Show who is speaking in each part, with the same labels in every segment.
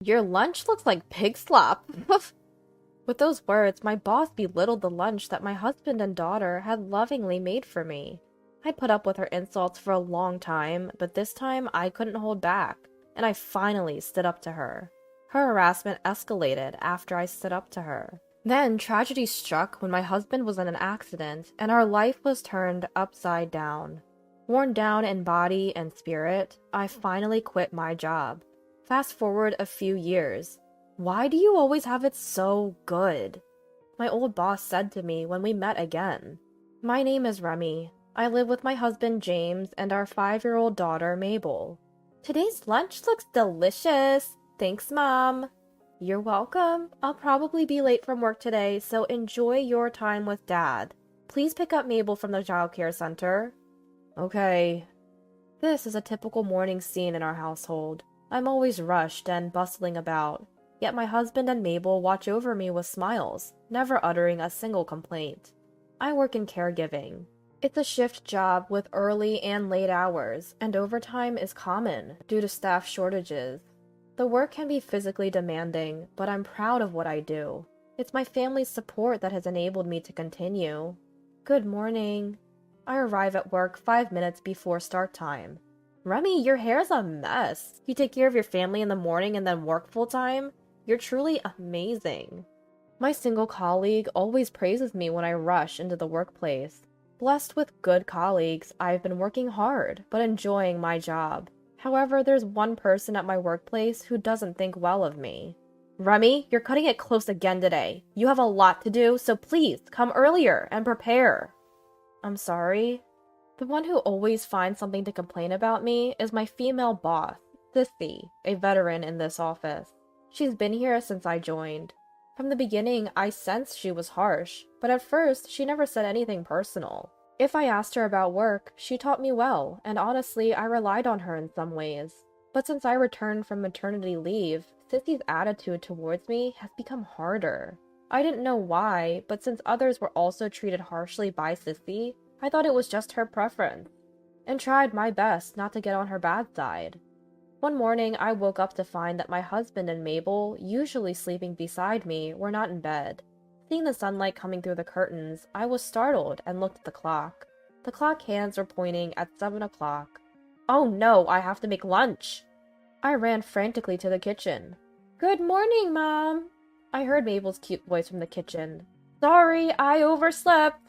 Speaker 1: Your lunch looks like pig slop. With those words, my boss belittled the lunch that my husband and daughter had lovingly made for me. I put up with her insults for a long time, but this time I couldn't hold back, and I finally stood up to her. Her harassment escalated after I stood up to her. Then tragedy struck when my husband was in an accident and our life was turned upside down. Worn down in body and spirit, I finally quit my job. Fast forward a few years. Why do you always have it so good? My old boss said to me when we met again. My name is Remy. I live with my husband James and our 5-year-old daughter Mabel. Today's lunch looks delicious. Thanks, Mom. You're welcome. I'll probably be late from work today, so enjoy your time with Dad. Please pick up Mabel from the childcare center. Okay. This is a typical morning scene in our household. I'm always rushed and bustling about, yet my husband and Mabel watch over me with smiles, never uttering a single complaint. I work in caregiving. It's a shift job with early and late hours, and overtime is common due to staff shortages. The work can be physically demanding, but I'm proud of what I do. It's my family's support that has enabled me to continue. Good morning. I arrive at work 5 minutes before start time. Remy, your hair's a mess. You take care of your family in the morning and then work full-time? You're truly amazing. My single colleague always praises me when I rush into the workplace. Blessed with good colleagues, I've been working hard, but enjoying my job. However, there's one person at my workplace who doesn't think well of me. Remy, you're cutting it close again today. You have a lot to do, so please come earlier and prepare. I'm sorry. The one who always finds something to complain about me is my female boss, Sissy, a veteran in this office. She's been here since I joined. From the beginning, I sensed she was harsh, but at first, she never said anything personal. If I asked her about work, she taught me well, and honestly, I relied on her in some ways. But since I returned from maternity leave, Sissy's attitude towards me has become harder. I didn't know why, but since others were also treated harshly by Sissy, I thought it was just her preference, and tried my best not to get on her bad side. One morning, I woke up to find that my husband and Mabel, usually sleeping beside me, were not in bed. Seeing the sunlight coming through the curtains, I was startled and looked at the clock. The clock hands were pointing at 7 o'clock. Oh no, I have to make lunch! I ran frantically to the kitchen. Good morning, Mom! I heard Mabel's cute voice from the kitchen. Sorry, I overslept.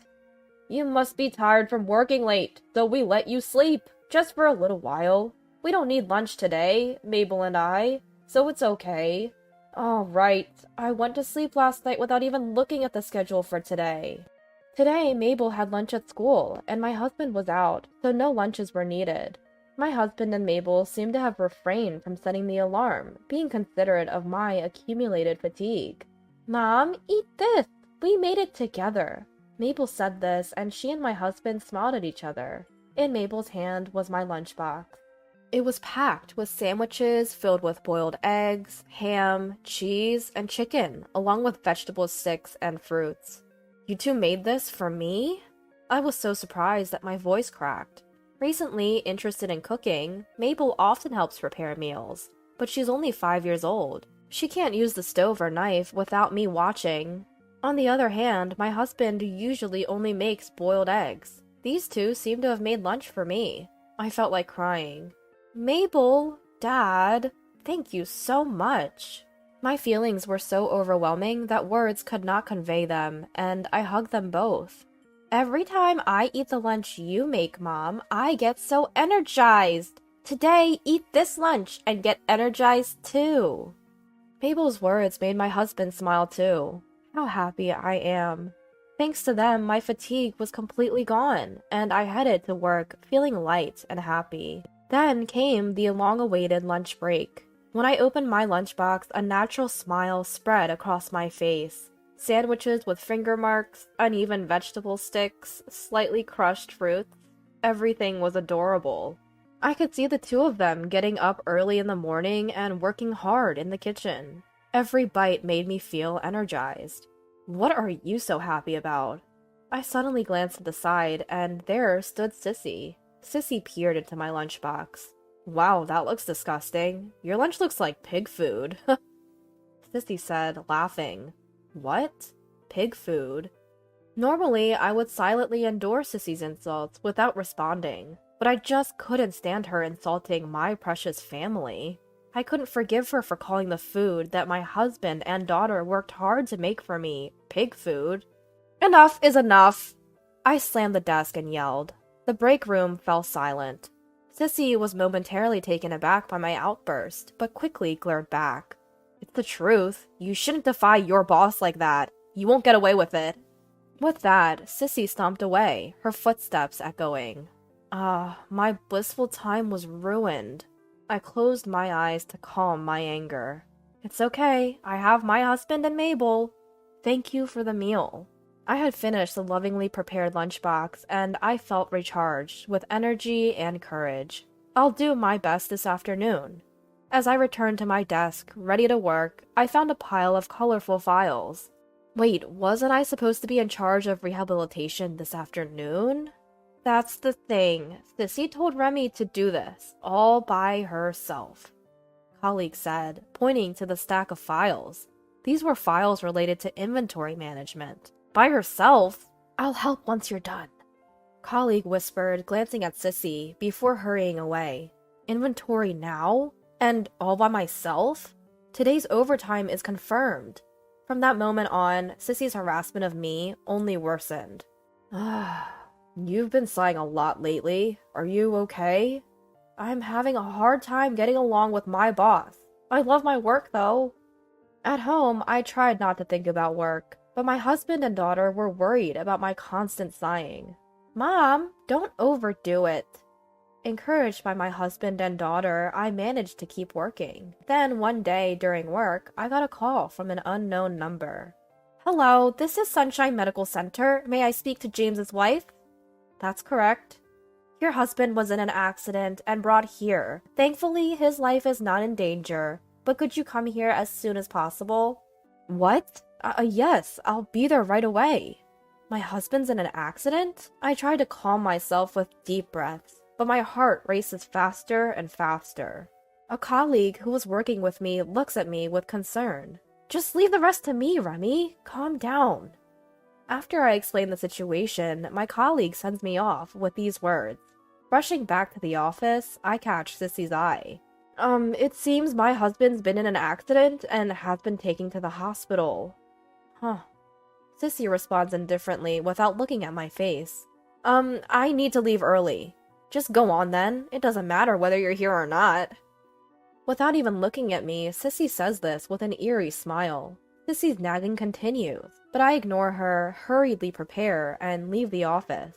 Speaker 1: You must be tired from working late, so we let you sleep, just for a little while. We don't need lunch today, Mabel and I, so it's okay. All right, I went to sleep last night without even looking at the schedule for today. Today, Mabel had lunch at school, and my husband was out, so no lunches were needed. My husband and Mabel seemed to have refrained from setting the alarm, being considerate of my accumulated fatigue. Mom, eat this! We made it together. Mabel said this, and she and my husband smiled at each other. In Mabel's hand was my lunchbox. It was packed with sandwiches filled with boiled eggs, ham, cheese, and chicken, along with vegetable sticks and fruits. You two made this for me? I was so surprised that my voice cracked. Recently interested in cooking, Mabel often helps prepare meals, but she's only 5 years old. She can't use the stove or knife without me watching. On the other hand, my husband usually only makes boiled eggs. These two seem to have made lunch for me. I felt like crying. Mabel, Dad, thank you so much. My feelings were so overwhelming that words could not convey them, and I hugged them both. Every time I eat the lunch you make, Mom, I get so energized. Today, eat this lunch and get energized too. Mabel's words made my husband smile too. How happy I am. Thanks to them, my fatigue was completely gone, and I headed to work feeling light and happy. Then came the long-awaited lunch break. When I opened my lunchbox, a natural smile spread across my face. Sandwiches with finger marks, uneven vegetable sticks, slightly crushed fruits. Everything was adorable. I could see the two of them getting up early in the morning and working hard in the kitchen. Every bite made me feel energized. What are you so happy about? I suddenly glanced to the side, and there stood Sissy. Sissy peered into my lunchbox. Wow, that looks disgusting. Your lunch looks like pig food, Sissy said, laughing. What? Pig food? Normally, I would silently endure Sissy's insults without responding, but I just couldn't stand her insulting my precious family. I couldn't forgive her for calling the food that my husband and daughter worked hard to make for me pig food. Enough is enough! I slammed the desk and yelled. The break room fell silent. Sissy was momentarily taken aback by my outburst, but quickly glared back. It's the truth. You shouldn't defy your boss like that. You won't get away with it. With that, Sissy stomped away, her footsteps echoing. My blissful time was ruined. I closed my eyes to calm my anger. It's okay, I have my husband and Mabel. Thank you for the meal. I had finished the lovingly prepared lunchbox, and I felt recharged with energy and courage. I'll do my best this afternoon. As I returned to my desk, ready to work, I found a pile of colorful files. Wait, wasn't I supposed to be in charge of rehabilitation this afternoon? That's the thing. Sissy told Remy to do this, all by herself. Colleague said, pointing to the stack of files. These were files related to inventory management. By herself? I'll help once you're done. Colleague whispered, glancing at Sissy, before hurrying away. Inventory now? And all by myself? Today's overtime is confirmed. From that moment on, Sissy's harassment of me only worsened. You've been sighing a lot lately. Are you okay? I'm having a hard time getting along with my boss. I love my work, though. At home, I tried not to think about work, but my husband and daughter were worried about my constant sighing. Mom, don't overdo it. Encouraged by my husband and daughter, I managed to keep working. Then one day during work, I got a call from an unknown number. Hello, this is Sunshine Medical Center. May I speak to James's wife? That's correct. Your husband was in an accident and brought here. Thankfully, his life is not in danger, but could you come here as soon as possible? What? Yes, I'll be there right away. My husband's in an accident? I tried to calm myself with deep breaths, but my heart races faster and faster. A colleague who was working with me looks at me with concern. Just leave the rest to me, Remy. Calm down. After I explain the situation, my colleague sends me off with these words. Rushing back to the office, I catch Sissy's eye. It seems my husband's been in an accident and has been taken to the hospital. Huh. Sissy responds indifferently without looking at my face. I need to leave early. Just go on then. It doesn't matter whether you're here or not. Without even looking at me, Sissy says this with an eerie smile. Sissy's nagging continues, but I ignore her, hurriedly prepare, and leave the office.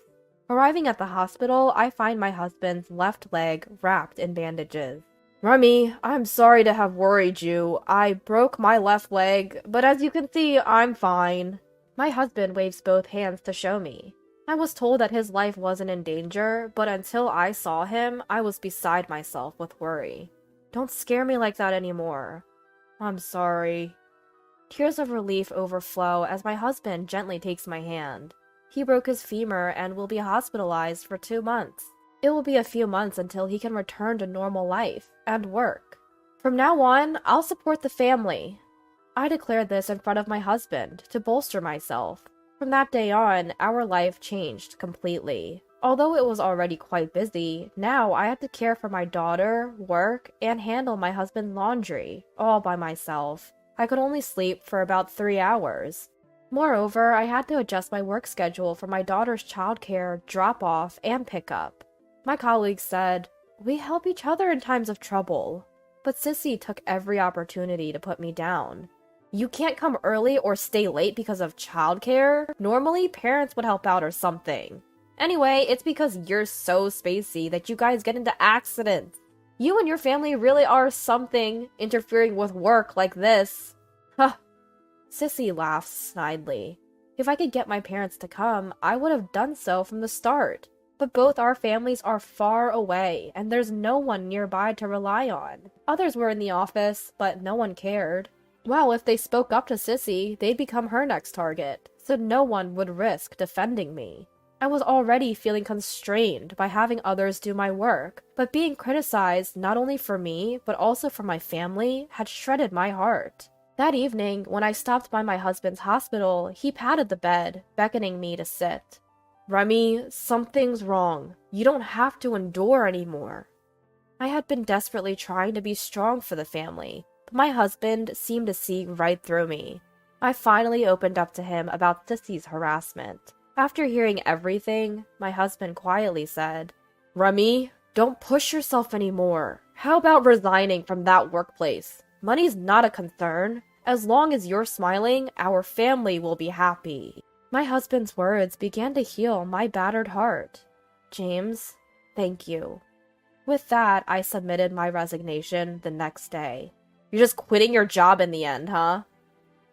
Speaker 1: Arriving at the hospital, I find my husband's left leg wrapped in bandages. Remy, I'm sorry to have worried you. I broke my left leg, but as you can see, I'm fine. My husband waves both hands to show me. I was told that his life wasn't in danger, but until I saw him, I was beside myself with worry. Don't scare me like that anymore. I'm sorry. Tears of relief overflow as my husband gently takes my hand. He broke his femur and will be hospitalized for 2 months. It will be a few months until he can return to normal life and work. From now on, I'll support the family. I declared this in front of my husband to bolster myself. From that day on, our life changed completely. Although it was already quite busy, now I had to care for my daughter, work, and handle my husband's laundry, all by myself. I could only sleep for about 3 hours. Moreover, I had to adjust my work schedule for my daughter's childcare, drop-off, and pickup. My colleagues said, "We help each other in times of trouble." But Sissy took every opportunity to put me down. You can't come early or stay late because of childcare? Normally, parents would help out or something. Anyway, it's because you're so spacey that you guys get into accidents. You and your family really are something, interfering with work like this. Huh. Sissy laughs snidely. If I could get my parents to come, I would have done so from the start. But both our families are far away, and there's no one nearby to rely on. Others were in the office, but no one cared. Well, if they spoke up to Sissy, they'd become her next target, so no one would risk defending me. I was already feeling constrained by having others do my work, but being criticized not only for me, but also for my family had shredded my heart. That evening, when I stopped by my husband's hospital, he patted the bed, beckoning me to sit. "Remy, something's wrong. You don't have to endure anymore." I had been desperately trying to be strong for the family, but my husband seemed to see right through me. I finally opened up to him about Sissy's harassment. After hearing everything, my husband quietly said, "Remy, don't push yourself anymore. How about resigning from that workplace? Money's not a concern. As long as you're smiling, our family will be happy." My husband's words began to heal my battered heart. "James, thank you." With that, I submitted my resignation the next day. "You're just quitting your job in the end, huh?"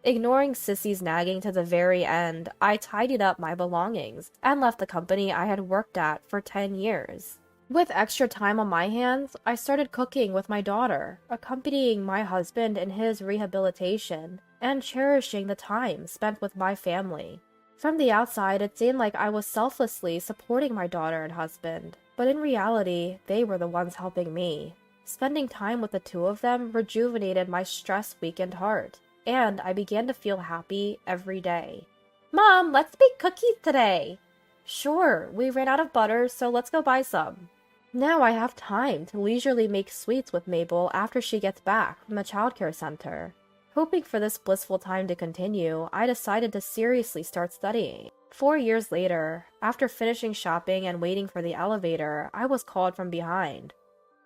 Speaker 1: Ignoring Sissy's nagging to the very end, I tidied up my belongings and left the company I had worked at for 10 years. With extra time on my hands, I started cooking with my daughter, accompanying my husband in his rehabilitation, and cherishing the time spent with my family. From the outside, it seemed like I was selflessly supporting my daughter and husband, but in reality, they were the ones helping me. Spending time with the two of them rejuvenated my stress-weakened heart, and I began to feel happy every day. "Mom, let's bake cookies today." "Sure, we ran out of butter, so let's go buy some." Now I have time to leisurely make sweets with Mabel after she gets back from the childcare center. Hoping for this blissful time to continue, I decided to seriously start studying. 4 years later, after finishing shopping and waiting for the elevator, I was called from behind.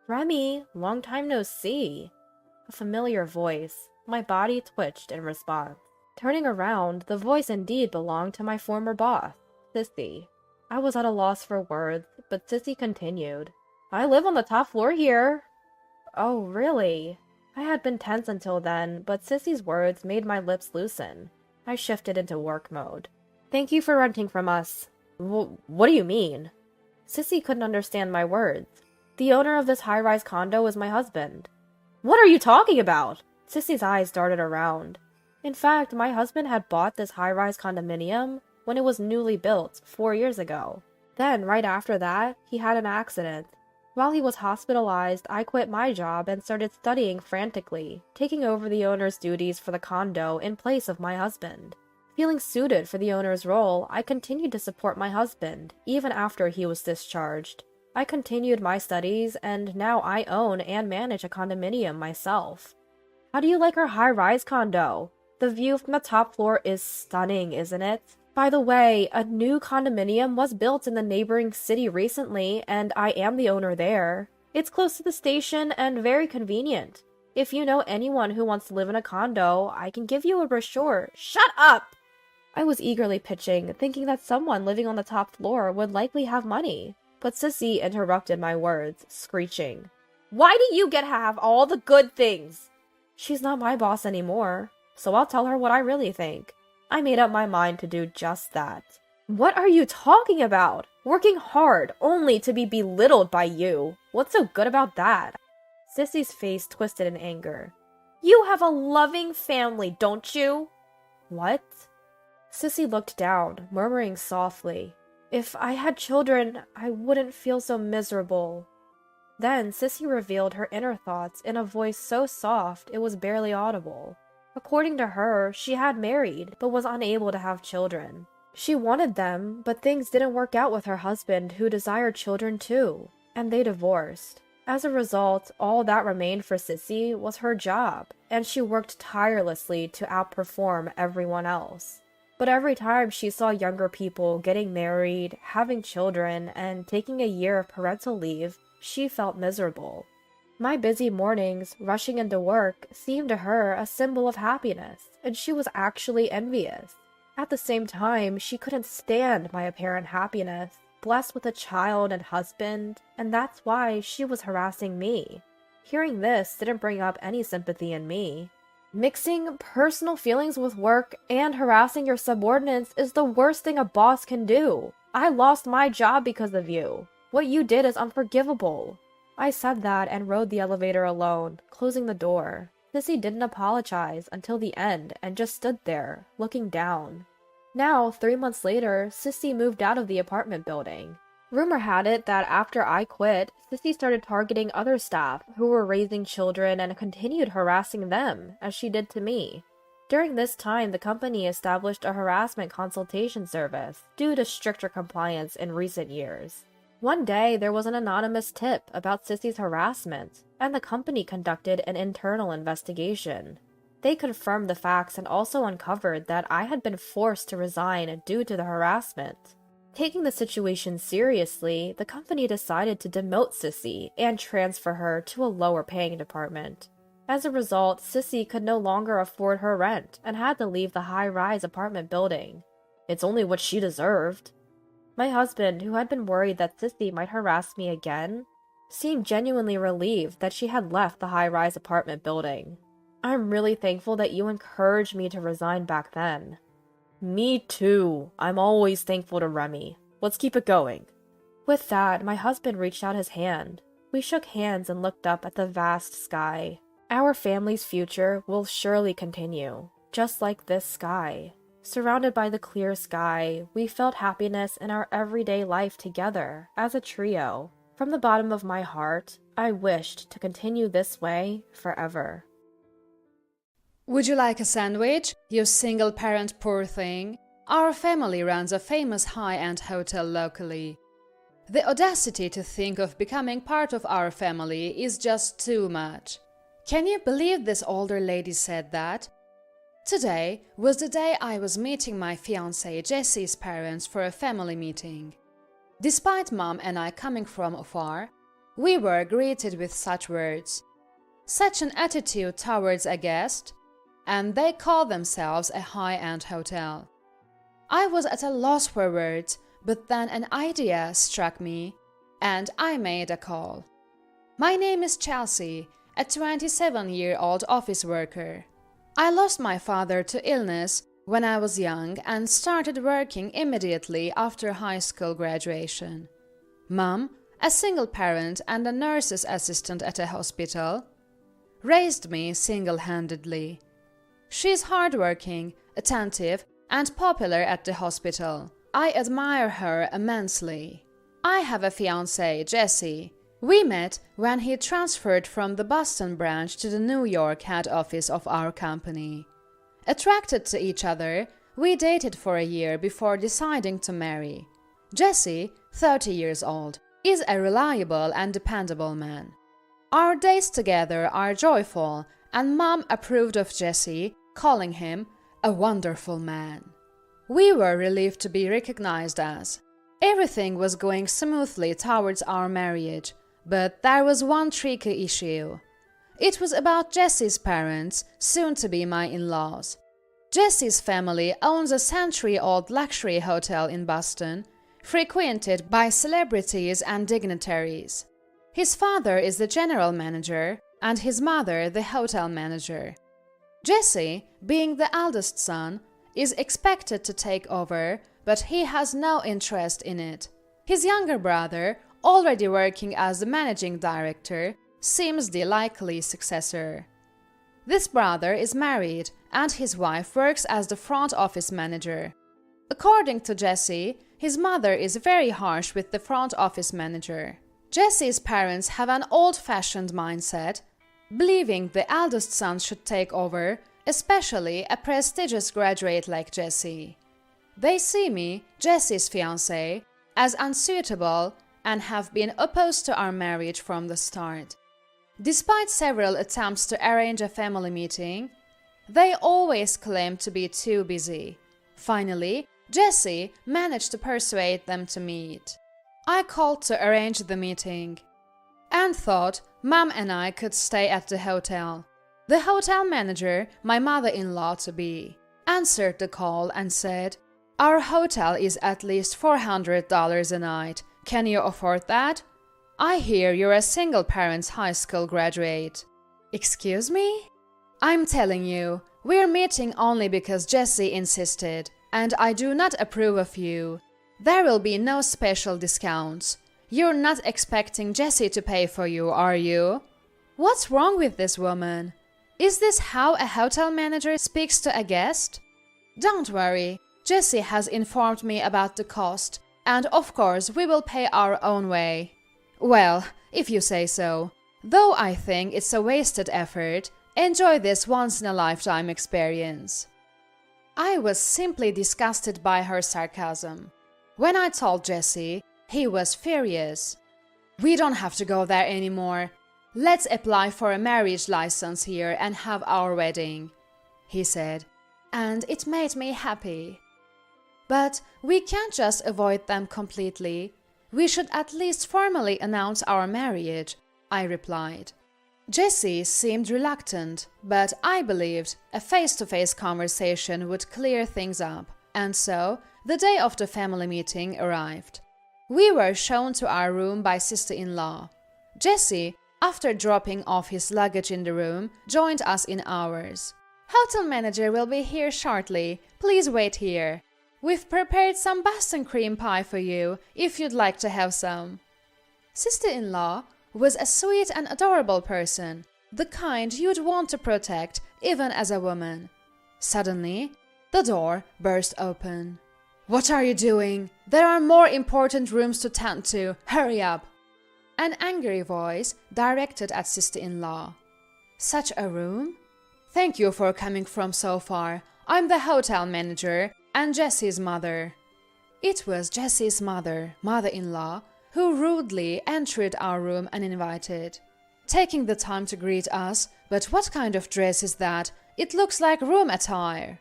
Speaker 1: "Remy, long time no see." A familiar voice. My body twitched in response. Turning around, the voice indeed belonged to my former boss, Sissy. I was at a loss for words, but Sissy continued. "I live on the top floor here." "Oh, really?" I had been tense until then, but Sissy's words made my lips loosen. I shifted into work mode. "Thank you for renting from us." What do you mean?" Sissy couldn't understand my words. "The owner of this high-rise condo is my husband." "What are you talking about?" Sissy's eyes darted around. In fact, my husband had bought this high-rise condominium when it was newly built 4 years ago. Then, right after that, he had an accident. While he was hospitalized, I quit my job and started studying frantically, taking over the owner's duties for the condo in place of my husband. Feeling suited for the owner's role, I continued to support my husband, even after he was discharged. I continued my studies, and now I own and manage a condominium myself. "How do you like our high-rise condo? The view from the top floor is stunning, isn't it? By the way, a new condominium was built in the neighboring city recently, and I am the owner there. It's close to the station and very convenient. If you know anyone who wants to live in a condo, I can give you a brochure." "Shut up!" I was eagerly pitching, thinking that someone living on the top floor would likely have money. But Sissy interrupted my words, screeching. "Why do you get to have all the good things?" She's not my boss anymore, so I'll tell her what I really think. I made up my mind to do just that. "What are you talking about? Working hard only to be belittled by you. What's so good about that?" Sissy's face twisted in anger. "You have a loving family, don't you?" "What?" Sissy looked down, murmuring softly. "If I had children, I wouldn't feel so miserable." Then Sissy revealed her inner thoughts in a voice so soft it was barely audible. According to her, she had married, but was unable to have children. She wanted them, but things didn't work out with her husband, who desired children too, and they divorced. As a result, all that remained for Sissy was her job, and she worked tirelessly to outperform everyone else. But every time she saw younger people getting married, having children, and taking a year of parental leave, she felt miserable. My busy mornings, rushing into work, seemed to her a symbol of happiness, and she was actually envious. At the same time, she couldn't stand my apparent happiness, blessed with a child and husband, and that's why she was harassing me. Hearing this didn't bring up any sympathy in me. Mixing personal feelings with work and harassing your subordinates is the worst thing a boss can do. I lost my job because of you. What you did is unforgivable. I said that and rode the elevator alone, closing the door. Sissy didn't apologize until the end and just stood there, looking down. Now, 3 months later, Sissy moved out of the apartment building. Rumor had it that after I quit, Sissy started targeting other staff who were raising children and continued harassing them, as she did to me. During this time, the company established a harassment consultation service due to stricter compliance in recent years. One day, there was an anonymous tip about Sissy's harassment, and the company conducted an internal investigation. They confirmed the facts and also uncovered that I had been forced to resign due to the harassment. Taking the situation seriously, the company decided to demote Sissy and transfer her to a lower-paying department. As a result, Sissy could no longer afford her rent and had to leave the high-rise apartment building. It's only what she deserved. My husband, who had been worried that Sissy might harass me again, seemed genuinely relieved that she had left the high-rise apartment building. I'm really thankful that you encouraged me to resign back then. Me too. I'm always thankful to Remy. Let's keep it going. With that, my husband reached out his hand. We shook hands and looked up at the vast sky. Our family's future will surely continue, just like this sky. Surrounded by the clear sky, we felt happiness in our everyday life together, as a trio. From the bottom of my heart, I wished to continue this way forever.
Speaker 2: Would you like a sandwich, you single-parent poor thing? Our family runs a famous high-end hotel locally. The audacity to think of becoming part of our family is just too much. Can you believe this older lady said that? Today was the day I was meeting my fiancé Jesse's parents for a family meeting. Despite Mom and I coming from afar, we were greeted with such words. Such an attitude towards a guest, and they call themselves a high-end hotel. I was at a loss for words, but then an idea struck me, and I made a call. My name is Chelsea, a 27-year-old office worker. I lost my father to illness when I was young and started working immediately after high school graduation. Mom, a single parent and a nurse's assistant at a hospital, raised me single-handedly. She's hardworking, attentive, and popular at the hospital. I admire her immensely. I have a fiancé, Jesse. We met when he transferred from the Boston branch to the New York head office of our company. Attracted to each other, we dated for a year before deciding to marry. Jesse, 30 years old, is a reliable and dependable man. Our days together are joyful, and Mom approved of Jesse, calling him a wonderful man. We were relieved to be recognized as. Everything was going smoothly towards our marriage, but there was one tricky issue. It was about Jesse's parents, soon to be my in-laws. Jesse's family owns a century-old luxury hotel in Boston, frequented by celebrities and dignitaries. His father is the general manager, and his mother the hotel manager. Jesse, being the eldest son, is expected to take over, but he has no interest in it. His younger brother, already working as the managing director, seems the likely successor. This brother is married, and his wife works as the front office manager. According to Jesse, his mother is very harsh with the front office manager. Jesse's parents have an old-fashioned mindset, believing the eldest son should take over, especially a prestigious graduate like Jesse. They see me, Jesse's fiancé, as unsuitable and have been opposed to our marriage from the start. Despite several attempts to arrange a family meeting, they always claim to be too busy. Finally, Jesse managed to persuade them to meet. I called to arrange the meeting and thought Mom and I could stay at the hotel. The hotel manager, my mother-in-law to be, answered the call and said, "Our hotel is at least $400 a night. Can you afford that? I hear you're a single parent's high school graduate." Excuse me? I'm telling you, we're meeting only because Jesse insisted, and I do not approve of you. There will be no special discounts. You're not expecting Jesse to pay for you, are you? What's wrong with this woman? Is this how a hotel manager speaks to a guest? Don't worry, Jessie has informed me about the cost, and of course we will pay our own way. Well, if you say so. Though I think it's a wasted effort, enjoy this once-in-a-lifetime experience. I was simply disgusted by her sarcasm. When I told Jesse, he was furious. We don't have to go there anymore. Let's apply for a marriage license here and have our wedding, he said, and it made me happy. But we can't just avoid them completely. We should at least formally announce our marriage, I replied. Jessie seemed reluctant, but I believed a face-to-face conversation would clear things up, and so the day of the family meeting arrived. We were shown to our room by sister-in-law. Jessie, after dropping off his luggage in the room, joined us in ours. Hotel manager will be here shortly. Please wait here. We've prepared some Boston cream pie for you, if you'd like to have some. Sister-in-law was a sweet and adorable person, the kind you'd want to protect, even as a woman. Suddenly, the door burst open. What are you doing? There are more important rooms to tend to. Hurry up! An angry voice directed at sister-in-law. Such a room? Thank you for coming from so far. I'm the hotel manager and Jessie's mother. It was Jessie's mother-in-law, who rudely entered our room uninvited, taking the time to greet us. But what kind of dress is that? It looks like room attire.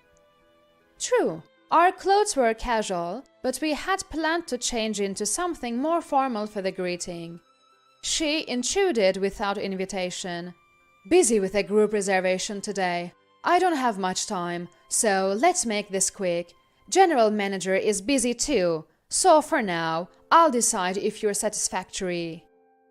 Speaker 2: True, our clothes were casual, but we had planned to change into something more formal for the greeting. She intruded without invitation. Busy with a group reservation today. I don't have much time, so let's make this quick. General manager is busy too, so for now, I'll decide if you're satisfactory.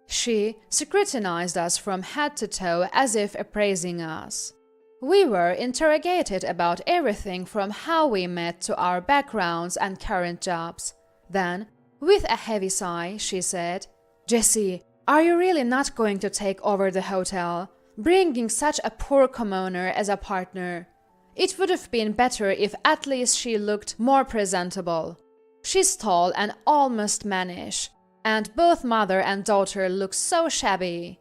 Speaker 2: She scrutinized us from head to toe as if appraising us. We were interrogated about everything from how we met to our backgrounds and current jobs. Then, with a heavy sigh, she said, Jessie, are you really not going to take over the hotel, bringing such a poor commoner as a partner? It would have been better if at least she looked more presentable. She's tall and almost mannish, and both mother and daughter look so shabby.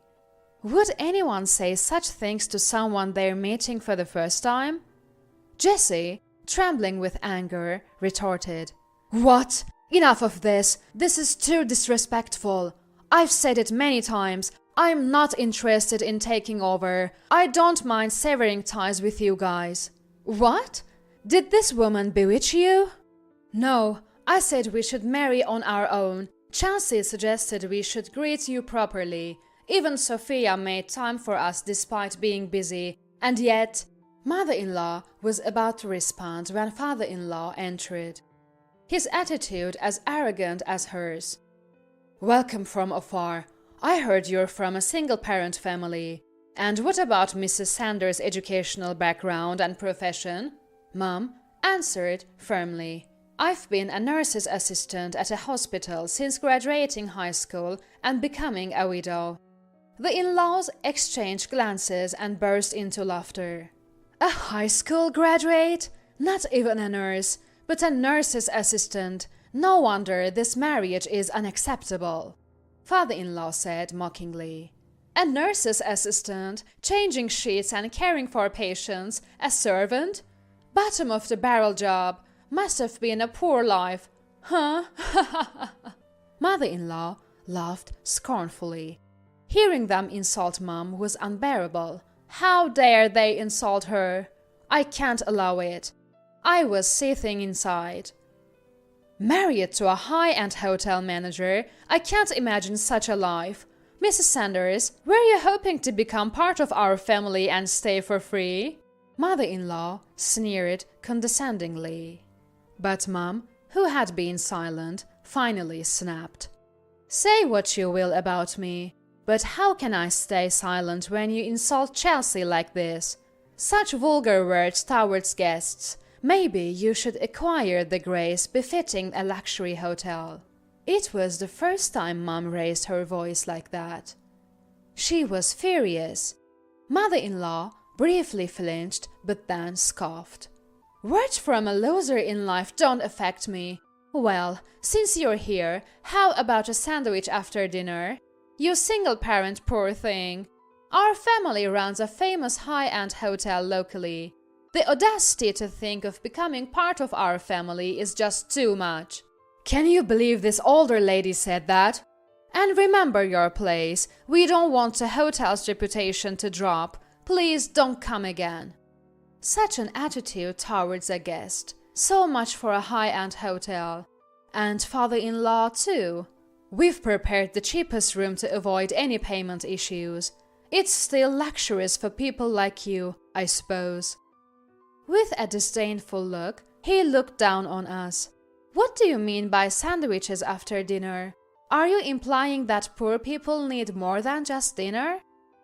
Speaker 2: Would anyone say such things to someone they're meeting for the first time? Jessie, trembling with anger, retorted, What? Enough of this! This is too disrespectful! I've said it many times. I'm not interested in taking over. I don't mind severing ties with you guys. What? Did this woman bewitch you? No, I said we should marry on our own. Chelsea suggested we should greet you properly. Even Sophia made time for us despite being busy. And yet, mother-in-law was about to respond when father-in-law entered. His attitude as arrogant as hers. Welcome from afar. I heard you're from a single-parent family. And what about Mrs. Sanders' educational background and profession? Mom answered firmly. I've been a nurse's assistant at a hospital since graduating high school and becoming a widow. The in-laws exchanged glances and burst into laughter. A high school graduate? Not even a nurse, but a nurse's assistant. No wonder this marriage is unacceptable, father-in-law said mockingly. A nurse's assistant, changing sheets and caring for patients, a servant? Bottom of the barrel job. Must have been a poor life. Huh? Mother-in-law laughed scornfully. Hearing them insult Mom was unbearable. How dare they insult her? I can't allow it. I was seething inside. Married to a high-end hotel manager, I can't imagine such a life. Mrs. Sanders, were you hoping to become part of our family and stay for free? Mother-in-law sneered condescendingly. But Mom, who had been silent, finally snapped. Say what you will about me, but how can I stay silent when you insult Chelsea like this? Such vulgar words towards guests. Maybe you should acquire the grace befitting a luxury hotel. It was the first time Mom raised her voice like that. She was furious. Mother-in-law briefly flinched, but then scoffed. Words from a loser in life don't affect me. Well, since you're here, how about a sandwich after dinner? You single parent, poor thing. Our family runs a famous high-end hotel locally. The audacity to think of becoming part of our family is just too much. Can you believe this older lady said that? And remember your place. We don't want the hotel's reputation to drop. Please don't come again. Such an attitude towards a guest. So much for a high-end hotel. And father-in-law too. We've prepared the cheapest room to avoid any payment issues. It's still luxurious for people like you, I suppose. With a disdainful look, he looked down on us. What do you mean by sandwiches after dinner? Are you implying that poor people need more than just dinner?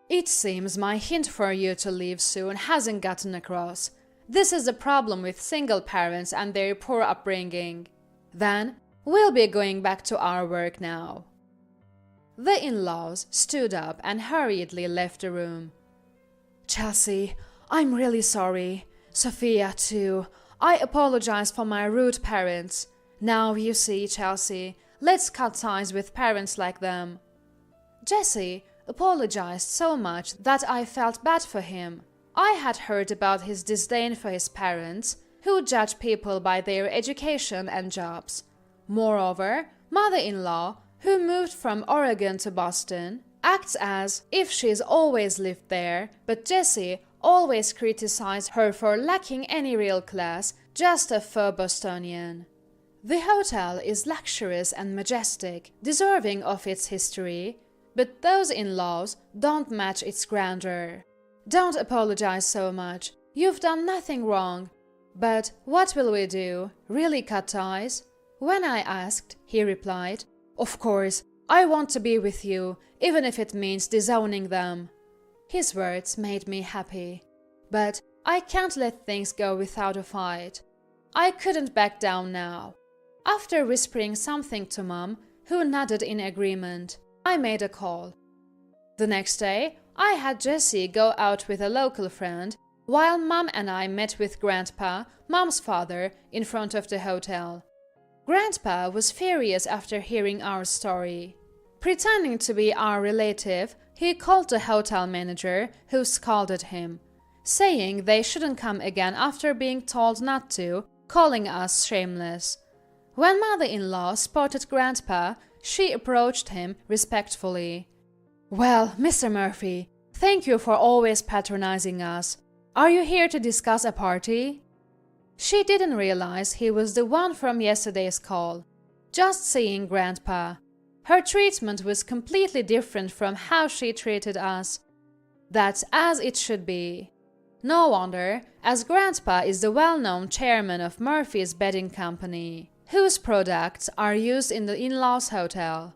Speaker 2: It seems my hint for you to leave soon hasn't gotten across. This is the problem with single parents and their poor upbringing. Then, we'll be going back to our work now. The in-laws stood up and hurriedly left the room. Chelsea, I'm really sorry. Sophia, too. I apologize for my rude parents. Now, you see, Chelsea, let's cut ties with parents like them. Jesse apologized so much that I felt bad for him. I had heard about his disdain for his parents, who judge people by their education and jobs. Moreover, mother-in-law, who moved from Oregon to Boston, acts as if she's always lived there, but Jessie always criticized her for lacking any real class, just a faux Bostonian. The hotel is luxurious and majestic, deserving of its history, but those in-laws don't match its grandeur. Don't apologize so much. You've done nothing wrong. But what will we do? Really cut ties? When I asked, he replied, Of course, I want to be with you, even if it means disowning them. His words made me happy. But I can't let things go without a fight. I couldn't back down now. After whispering something to Mom, who nodded in agreement, I made a call. The next day, I had Jessie go out with a local friend, while Mom and I met with Grandpa, Mom's father, in front of the hotel. Grandpa was furious after hearing our story. Pretending to be our relative, he called the hotel manager, who scolded him, saying they shouldn't come again after being told not to, calling us shameless. When mother-in-law spotted Grandpa, she approached him respectfully. Well, Mr. Murphy, thank you for always patronizing us. Are you here to discuss a party? She didn't realize he was the one from yesterday's call. Just seeing Grandpa. Her treatment was completely different from how she treated us. That's as it should be. No wonder, as Grandpa is the well-known chairman of Murphy's Bedding Company, whose products are used in the in-laws' hotel.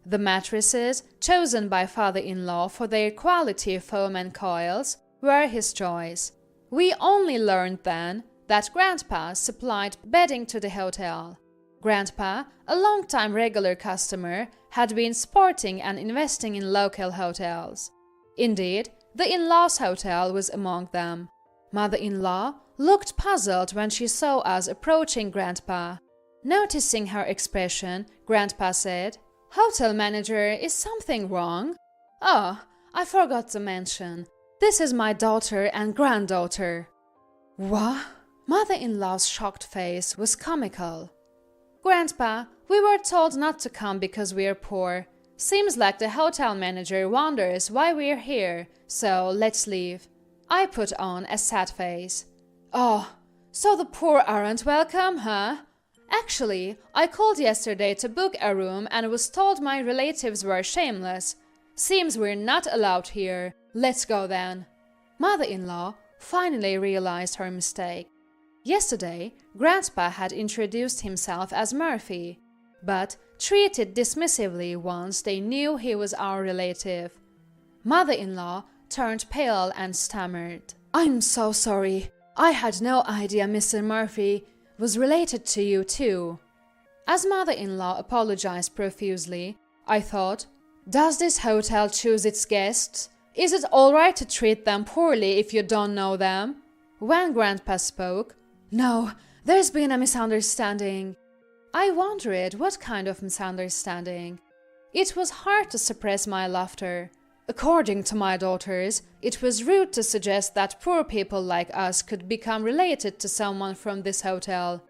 Speaker 2: The mattresses, chosen by father-in-law for their quality foam and coils, were his choice. We only learned then that Grandpa supplied bedding to the hotel. Grandpa, a long-time regular customer, had been sporting and investing in local hotels. Indeed, the in-laws' hotel was among them. Mother-in-law looked puzzled when she saw us approaching Grandpa. Noticing her expression, Grandpa said, Hotel manager, is something wrong? Oh, I forgot to mention. This is my daughter and granddaughter. What? Mother-in-law's shocked face was comical. Grandpa, we were told not to come because we're poor. Seems like the hotel manager wonders why we're here, so let's leave. I put on a sad face. Oh, so the poor aren't welcome, huh? Actually, I called yesterday to book a room and was told my relatives were shameless. Seems we're not allowed here. Let's go then. Mother-in-law finally realized her mistake. Yesterday, Grandpa had introduced himself as Murphy, but treated dismissively once they knew he was our relative. Mother-in-law turned pale and stammered. I'm so sorry. I had no idea Mr. Murphy was related to you too. As mother-in-law apologized profusely, I thought, does this hotel choose its guests? Is it all right to treat them poorly if you don't know them? When Grandpa spoke, No, there's been a misunderstanding. I wondered what kind of misunderstanding. It was hard to suppress my laughter. According to my daughters, it was rude to suggest that poor people like us could become related to someone from this hotel.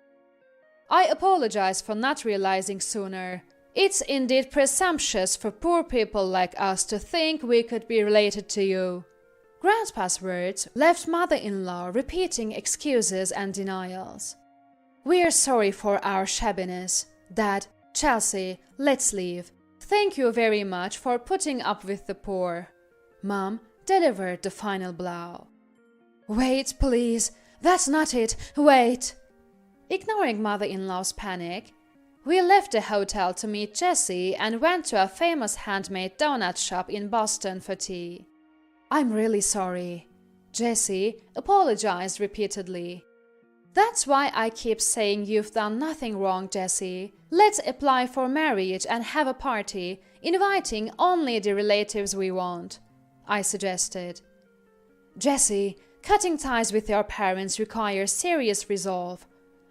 Speaker 2: I apologize for not realizing sooner. It's indeed presumptuous for poor people like us to think we could be related to you. Grandpa's words left mother-in-law repeating excuses and denials. We're sorry for our shabbiness. Dad, Chelsea, let's leave. Thank you very much for putting up with the poor. Mom delivered the final blow. Wait, please. That's not it. Wait. Ignoring mother-in-law's panic, we left the hotel to meet Jessie and went to a famous handmade donut shop in Boston for tea. I'm really sorry. Jessie apologized repeatedly. That's why I keep saying you've done nothing wrong, Jessie. Let's apply for marriage and have a party, inviting only the relatives we want, I suggested. Jessie, cutting ties with your parents requires serious resolve.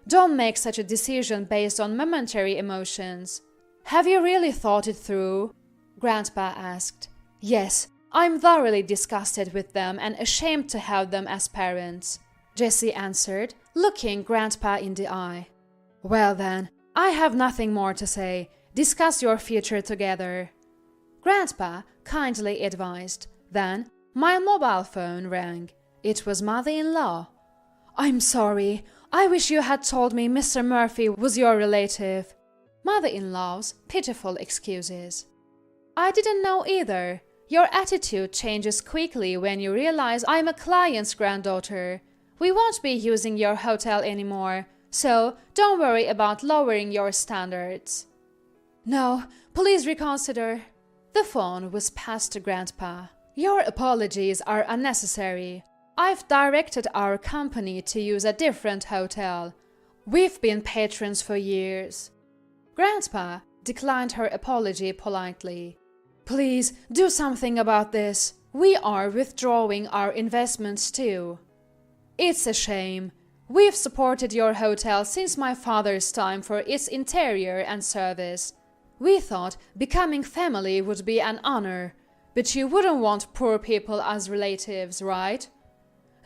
Speaker 2: Don't make such a decision based on momentary emotions. Have you really thought it through? Grandpa asked. Yes, I'm thoroughly disgusted with them and ashamed to have them as parents, Jessie answered, looking Grandpa in the eye. Well then, I have nothing more to say. Discuss your future together. Grandpa kindly advised. Then, my mobile phone rang. It was mother-in-law. I'm sorry. I wish you had told me Mr. Murphy was your relative. Mother-in-law's pitiful excuses. I didn't know either. Your attitude changes quickly when you realize I'm a client's granddaughter. We won't be using your hotel anymore, so don't worry about lowering your standards. No, please reconsider. The phone was passed to Grandpa. Your apologies are unnecessary. I've directed our company to use a different hotel. We've been patrons for years. Grandpa declined her apology politely. Please do something about this. We are withdrawing our investments too. It's a shame. We've supported your hotel since my father's time for its interior and service. We thought becoming family would be an honor, but you wouldn't want poor people as relatives, right?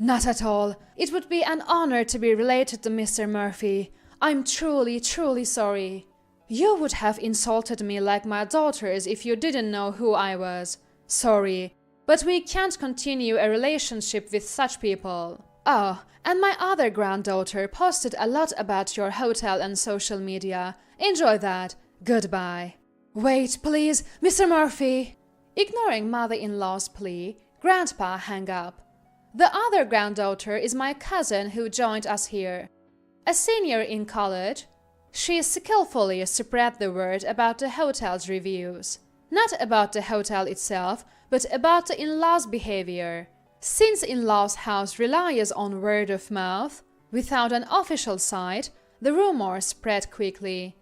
Speaker 2: Not at all. It would be an honor to be related to Mr. Murphy. I'm truly, truly sorry. You would have insulted me like my daughters if you didn't know who I was. Sorry, but we can't continue a relationship with such people. Oh, and my other granddaughter posted a lot about your hotel on social media. Enjoy that. Goodbye. Wait, please, Mr. Murphy. Ignoring mother-in-law's plea, Grandpa hung up. The other granddaughter is my cousin who joined us here. A senior in college, she skillfully spread the word about the hotel's reviews. Not about the hotel itself, but about the in-laws' behavior. Since in-laws' house relies on word of mouth, without an official site, the rumor spread quickly.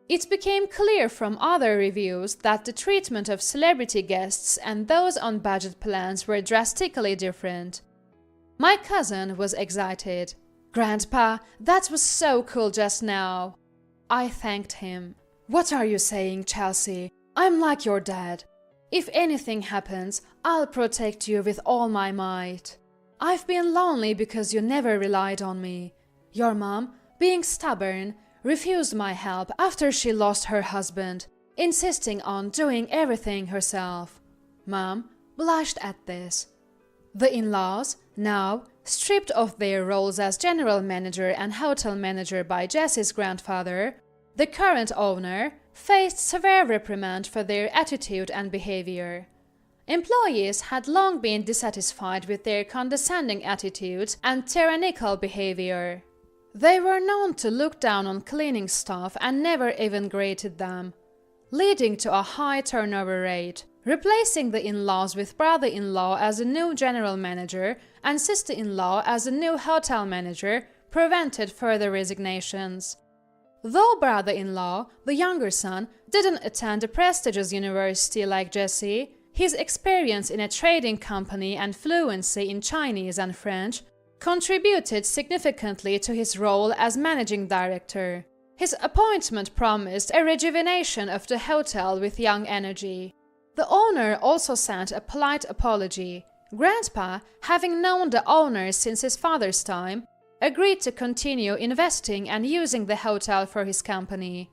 Speaker 2: It became clear from other reviews that the treatment of celebrity guests and those on budget plans were drastically different. My cousin was excited. Grandpa, that was so cool just now. I thanked him. What are you saying, Chelsea? I'm like your dad. If anything happens, I'll protect you with all my might. I've been lonely because you never relied on me. Your mom, being stubborn, refused my help after she lost her husband, insisting on doing everything herself. Mom blushed at this. The in-laws, now stripped of their roles as general manager and hotel manager by Jessie's grandfather, the current owner, faced severe reprimand for their attitude and behavior. Employees had long been dissatisfied with their condescending attitudes and tyrannical behavior. They were known to look down on cleaning staff and never even greeted them, leading to a high turnover rate. Replacing the in-laws with brother-in-law as a new general manager and sister-in-law as a new hotel manager prevented further resignations. Though brother-in-law, the younger son, didn't attend a prestigious university like Jessie, his experience in a trading company and fluency in Chinese and French contributed significantly to his role as managing director. His appointment promised a rejuvenation of the hotel with young energy. The owner also sent a polite apology. Grandpa, having known the owner since his father's time, agreed to continue investing and using the hotel for his company.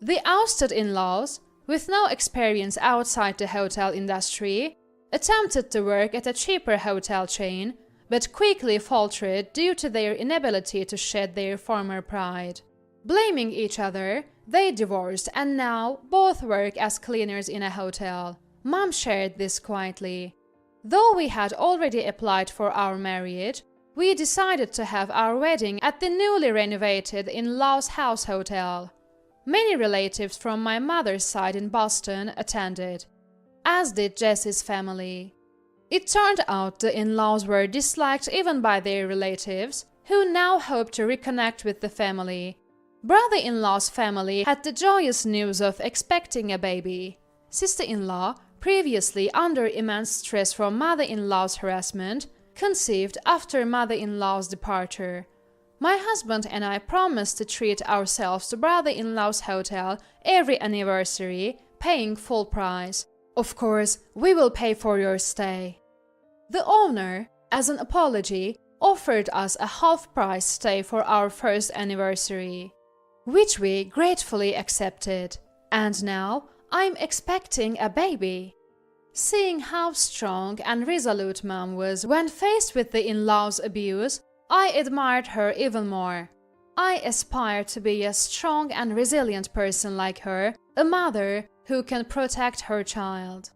Speaker 2: The ousted in-laws, with no experience outside the hotel industry, attempted to work at a cheaper hotel chain, but quickly faltered due to their inability to shed their former pride. Blaming each other, they divorced and now both work as cleaners in a hotel. Mom shared this quietly. Though we had already applied for our marriage, we decided to have our wedding at the newly renovated in-laws house hotel. Many relatives from my mother's side in Boston attended, as did Jessie's family. It turned out the in-laws were disliked even by their relatives, who now hoped to reconnect with the family. Brother-in-law's family had the joyous news of expecting a baby. Sister-in-law, previously under immense stress from mother-in-law's harassment, conceived after mother-in-law's departure. My husband and I promised to treat ourselves to brother-in-law's hotel every anniversary, paying full price. Of course, we will pay for your stay. The owner, as an apology, offered us a half-price stay for our first anniversary, which we gratefully accepted. And now I'm expecting a baby. Seeing how strong and resolute Mom was when faced with the in-laws' abuse, I admired her even more. I aspire to be a strong and resilient person like her, a mother who can protect her child.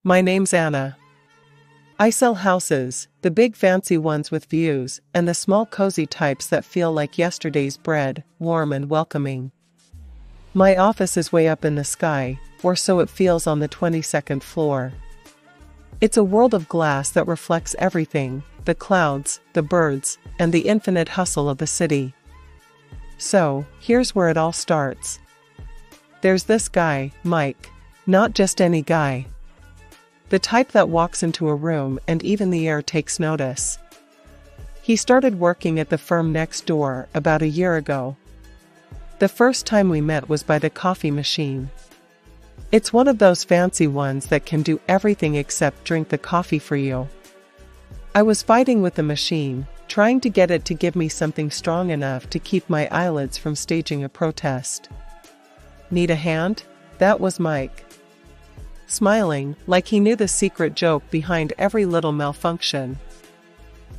Speaker 3: My name's Anna. I sell houses, the big fancy ones with views, and the small cozy types that feel like yesterday's bread, warm and welcoming. My office is way up in the sky, or so it feels on the 22nd floor. It's a world of glass that reflects everything, the clouds, the birds, and the infinite hustle of the city. So, here's where it all starts. There's this guy, Mike. Not just any guy. The type that walks into a room and even the air takes notice. He started working at the firm next door about a year ago. The first time we met was by the coffee machine. It's one of those fancy ones that can do everything except drink the coffee for you. I was fighting with the machine, trying to get it to give me something strong enough to keep my eyelids from staging a protest. Need a hand? That was Mike. Smiling, like he knew the secret joke behind every little malfunction.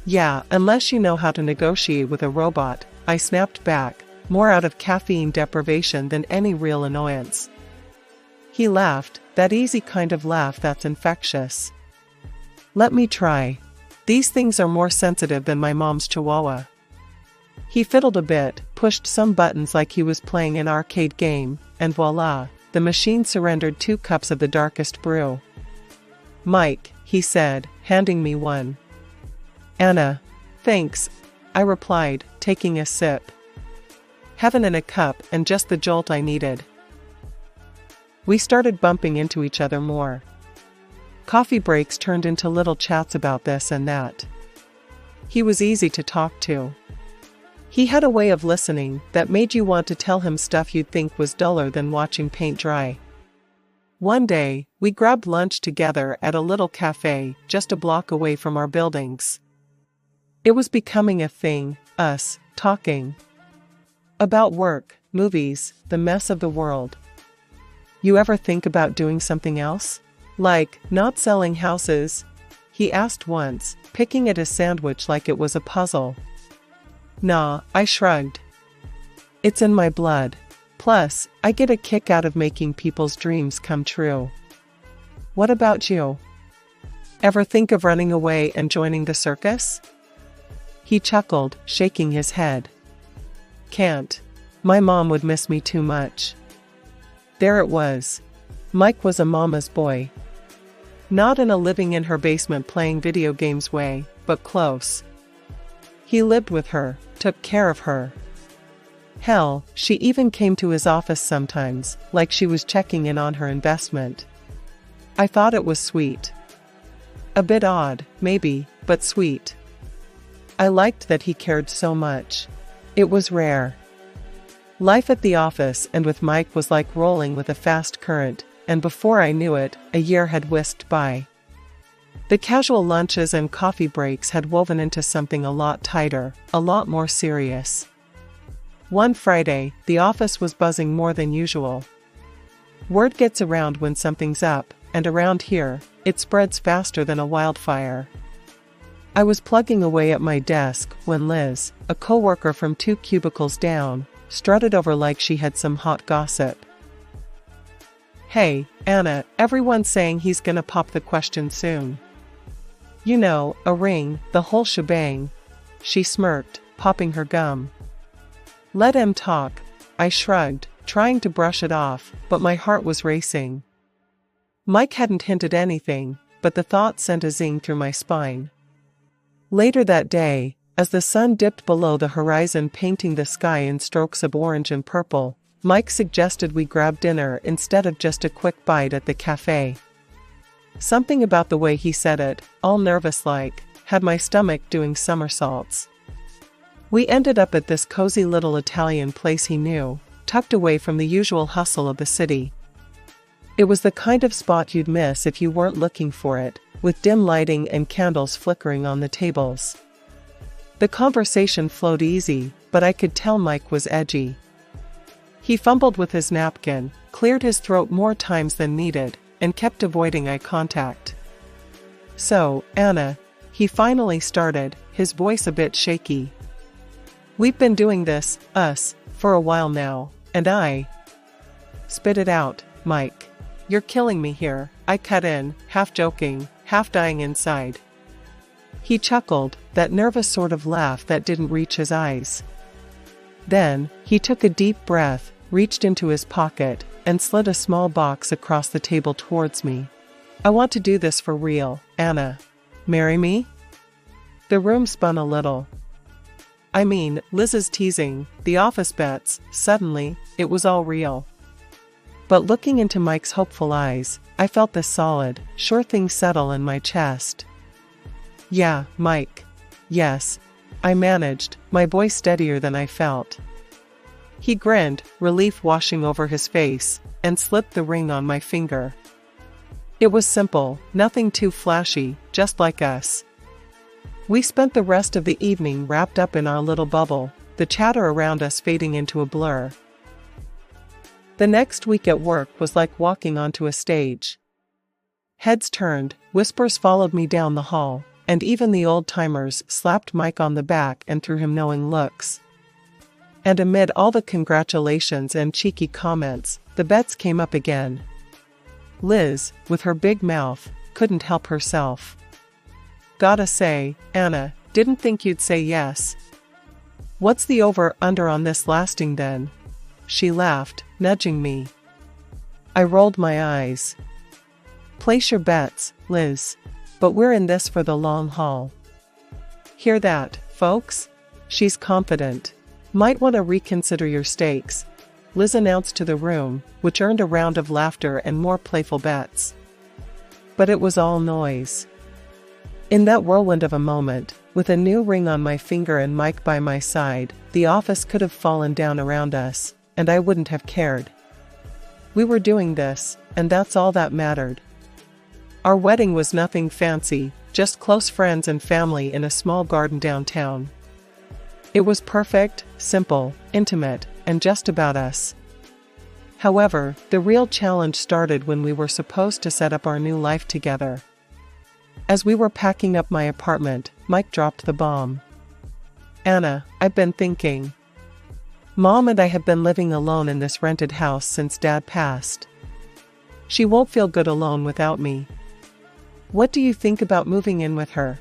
Speaker 3: Yeah, unless you know how to negotiate with a robot, I snapped back, more out of caffeine deprivation than any real annoyance. He laughed, that easy kind of laugh that's infectious. Let me try. These things are more sensitive than my mom's chihuahua. He fiddled a bit, pushed some buttons like he was playing an arcade game, and voila, the machine surrendered 2 cups of the darkest brew. Mike, he said, handing me one. Anna. Thanks, I replied, taking a sip. Heaven in a cup and just the jolt I needed. We started bumping into each other more. Coffee breaks turned into little chats about this and that. He was easy to talk to. He had a way of listening that made you want to tell him stuff you'd think was duller than watching paint dry. One day, we grabbed lunch together at a little cafe just a block away from our buildings. It was becoming a thing, us, talking. About work, movies, the mess of the world. You ever think about doing something else? Like, not selling houses? He asked once, picking at his sandwich like it was a puzzle. Nah, I shrugged. It's in my blood. Plus, I get a kick out of making people's dreams come true. What about you? Ever think of running away and joining the circus? He chuckled, shaking his head. Can't. My mom would miss me too much. There it was. Mike was a mama's boy. Not in a living in her basement playing video games way, but close. He lived with her, took care of her. Hell, she even came to his office sometimes, like she was checking in on her investment. I thought it was sweet. A bit odd, maybe, but sweet. I liked that he cared so much. It was rare. Life at the office and with Mike was like rolling with a fast current, and before I knew it, a year had whisked by. The casual lunches and coffee breaks had woven into something a lot tighter, a lot more serious. One Friday, the office was buzzing more than usual. Word gets around when something's up, and around here, it spreads faster than a wildfire. I was plugging away at my desk when Liz, a coworker from 2 cubicles down, strutted over like she had some hot gossip. Hey, Anna, everyone's saying he's gonna pop the question soon. You know, a ring, the whole shebang. She smirked, popping her gum. Let him talk, I shrugged, trying to brush it off, but my heart was racing. Mike hadn't hinted anything, but the thought sent a zing through my spine. Later that day, as the sun dipped below the horizon painting the sky in strokes of orange and purple, Mike suggested we grab dinner instead of just a quick bite at the cafe. Something about the way he said it, all nervous-like, had my stomach doing somersaults. We ended up at this cozy little Italian place he knew, tucked away from the usual hustle of the city. It was the kind of spot you'd miss if you weren't looking for it, with dim lighting and candles flickering on the tables. The conversation flowed easy, but I could tell Mike was edgy. He fumbled with his napkin, cleared his throat more times than needed, and kept avoiding eye contact. So, Anna, he finally started, his voice a bit shaky. We've been doing this, us, for a while now, and I... Spit it out, Mike. You're killing me here, I cut in, half joking, half dying inside. He chuckled, that nervous sort of laugh that didn't reach his eyes. Then, he took a deep breath, reached into his pocket, and slid a small box across the table towards me. I want to do this for real, Anna. Marry me? The room spun a little. I mean, Liz is teasing, the office bets, suddenly, it was all real. But looking into Mike's hopeful eyes, I felt this solid, sure thing settle in my chest. Yeah, Mike. Yes. I managed, my voice steadier than I felt. He grinned, relief washing over his face, and slipped the ring on my finger. It was simple, nothing too flashy, just like us. We spent the rest of the evening wrapped up in our little bubble, the chatter around us fading into a blur. The next week at work was like walking onto a stage. Heads turned, whispers followed me down the hall, and even the old-timers slapped Mike on the back and threw him knowing looks. And amid all the congratulations and cheeky comments, the bets came up again. Liz, with her big mouth, couldn't help herself. Gotta say, Anna, didn't think you'd say yes. What's the over-under on this lasting then? She laughed, nudging me. I rolled my eyes. Place your bets, Liz. But we're in this for the long haul. Hear that, folks? She's confident. Might want to reconsider your stakes, Liz announced to the room, which earned a round of laughter and more playful bets. But it was all noise. In that whirlwind of a moment, with a new ring on my finger and Mike by my side, the office could have fallen down around us, and I wouldn't have cared. We were doing this, and that's all that mattered. Our wedding was nothing fancy, just close friends and family in a small garden downtown. It was perfect, simple, intimate, and just about us. However, the real challenge started when we were supposed to set up our new life together. As we were packing up my apartment, Mike dropped the bomb. Anna, I've been thinking. Mom and I have been living alone in this rented house since Dad passed. She won't feel good alone without me. What do you think about moving in with her?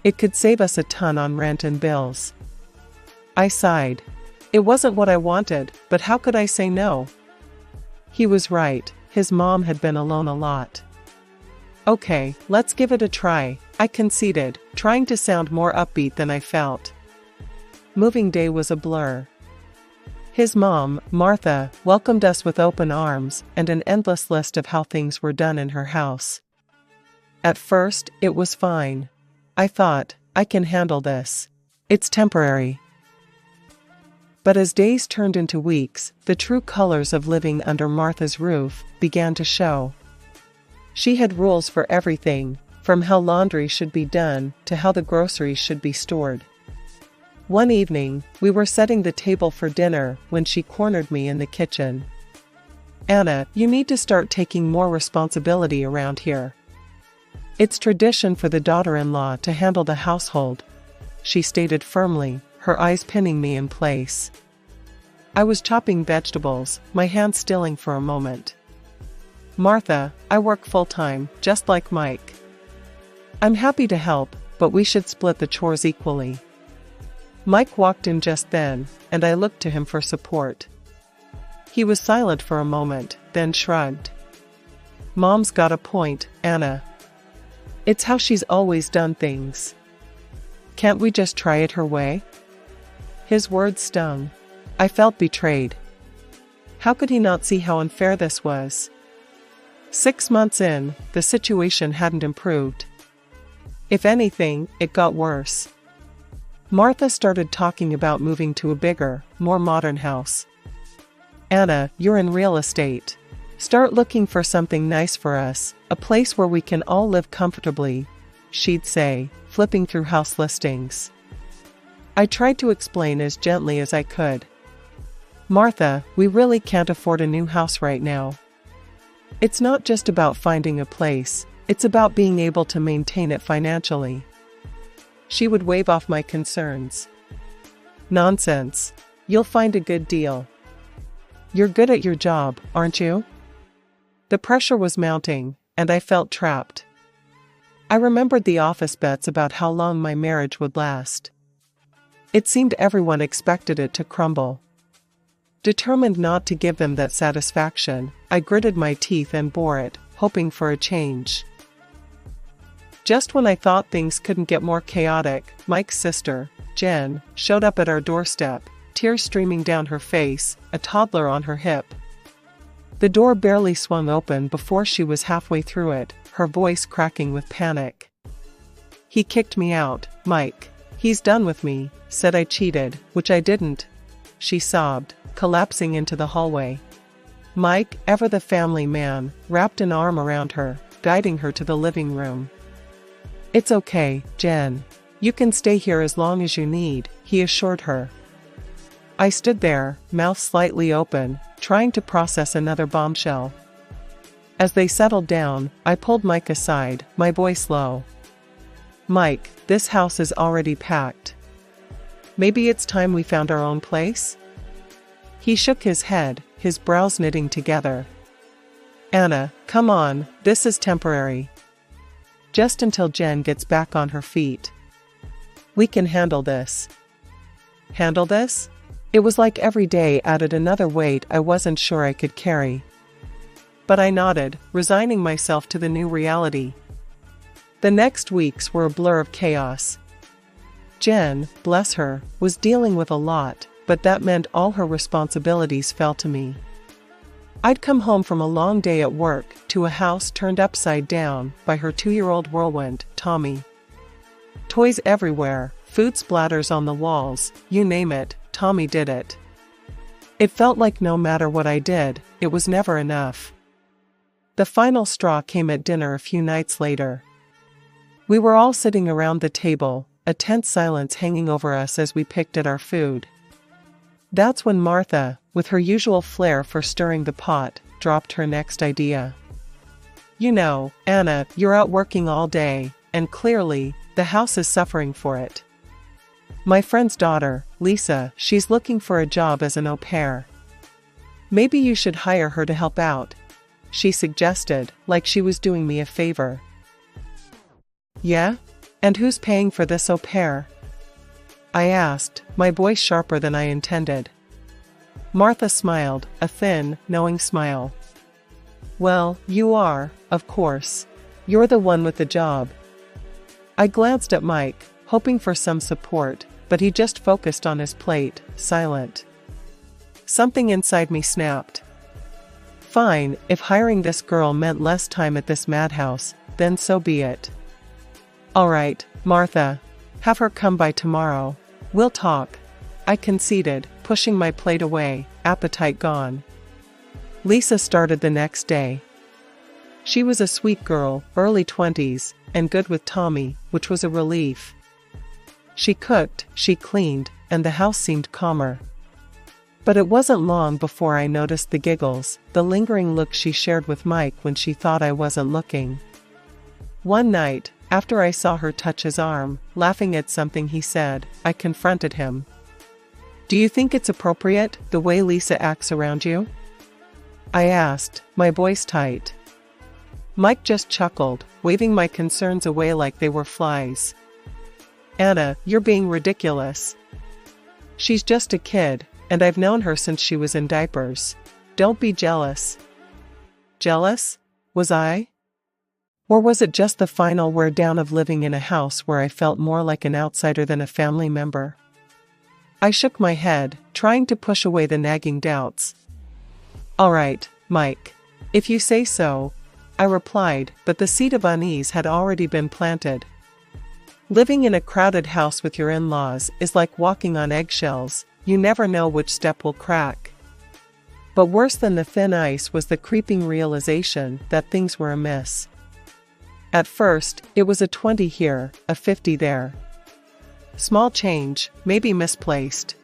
Speaker 3: It could save us a ton on rent and bills. I sighed. It wasn't what I wanted, but how could I say no? He was right, his mom had been alone a lot. Okay, let's give it a try, I conceded, trying to sound more upbeat than I felt. Moving day was a blur. His mom, Martha, welcomed us with open arms and an endless list of how things were done in her house. At first, it was fine. I thought, I can handle this. It's temporary. But as days turned into weeks, the true colors of living under Martha's roof began to show. She had rules for everything, from how laundry should be done to how the groceries should be stored. One evening, we were setting the table for dinner when she cornered me in the kitchen. Anna, you need to start taking more responsibility around here. It's tradition for the daughter-in-law to handle the household, she stated firmly, her eyes pinning me in place. I was chopping vegetables, my hands stilling for a moment. Martha, I work full-time, just like Mike. I'm happy to help, but we should split the chores equally. Mike walked in just then, and I looked to him for support. He was silent for a moment, then shrugged. Mom's got a point, Anna. It's how she's always done things. Can't we just try it her way? His words stung. I felt betrayed. How could he not see how unfair this was? 6 months in, the situation hadn't improved. If anything, it got worse. Martha started talking about moving to a bigger, more modern house. Anna, you're in real estate. Start looking for something nice for us, a place where we can all live comfortably, she'd say, flipping through house listings. I tried to explain as gently as I could. Martha, we really can't afford a new house right now. It's not just about finding a place, it's about being able to maintain it financially. She would wave off my concerns. Nonsense. You'll find a good deal. You're good at your job, aren't you? The pressure was mounting, and I felt trapped. I remembered the office bets about how long my marriage would last. It seemed everyone expected it to crumble. Determined not to give them that satisfaction, I gritted my teeth and bore it, hoping for a change. Just when I thought things couldn't get more chaotic, Mike's sister, Jen, showed up at our doorstep, tears streaming down her face, a toddler on her hip. The door barely swung open before she was halfway through it, her voice cracking with panic. "He kicked me out, Mike. He's done with me," said I cheated, which I didn't. She sobbed, collapsing into the hallway. Mike, ever the family man, wrapped an arm around her, guiding her to the living room. "It's okay, Jen. You can stay here as long as you need," he assured her. I stood there, mouth slightly open, trying to process another bombshell. As they settled down, I pulled Mike aside, my voice low. "Mike, this house is already packed. Maybe it's time we found our own place?" He shook his head, his brows knitting together. "Anna, come on, this is temporary. Just until Jen gets back on her feet. We can handle this." Handle this? It was like every day added another weight I wasn't sure I could carry. But I nodded, resigning myself to the new reality. The next weeks were a blur of chaos. Jen, bless her, was dealing with a lot, but that meant all her responsibilities fell to me. I'd come home from a long day at work to a house turned upside down by her 2-year-old whirlwind, Tommy. Toys everywhere, food splatters on the walls, you name it, Tommy did it. It felt like no matter what I did, it was never enough. The final straw came at dinner a few nights later. We were all sitting around the table, a tense silence hanging over us as we picked at our food. That's when Martha, with her usual flair for stirring the pot, dropped her next idea. "You know, Anna, you're out working all day, and clearly, the house is suffering for it. My friend's daughter, Lisa, she's looking for a job as an au pair. Maybe you should hire her to help out," she suggested, like she was doing me a favor. "Yeah? And who's paying for this au pair?" I asked, my voice sharper than I intended. Martha smiled, a thin, knowing smile. "Well, you are, of course. You're the one with the job." I glanced at Mike, hoping for some support, but he just focused on his plate, silent. Something inside me snapped. Fine, if hiring this girl meant less time at this madhouse, then so be it. "All right, Martha. Have her come by tomorrow. We'll talk," I conceded, pushing my plate away, appetite gone. Lisa started the next day. She was a sweet girl, early 20s, and good with Tommy, which was a relief. She cooked, she cleaned, and the house seemed calmer. But it wasn't long before I noticed the giggles, the lingering look she shared with Mike when she thought I wasn't looking. One night, after I saw her touch his arm, laughing at something he said, I confronted him. "Do you think it's appropriate, the way Lisa acts around you?" I asked, my voice tight. Mike just chuckled, waving my concerns away like they were flies. "Anna, you're being ridiculous. She's just a kid, and I've known her since she was in diapers. Don't be jealous." Jealous? Was I? Or was it just the final wear down of living in a house where I felt more like an outsider than a family member? I shook my head, trying to push away the nagging doubts. "All right, Mike. If you say so," I replied, but the seed of unease had already been planted. Living in a crowded house with your in-laws is like walking on eggshells, you never know which step will crack. But worse than the thin ice was the creeping realization that things were amiss. At first, it was a 20 here, a 50 there. Small change, maybe misplaced.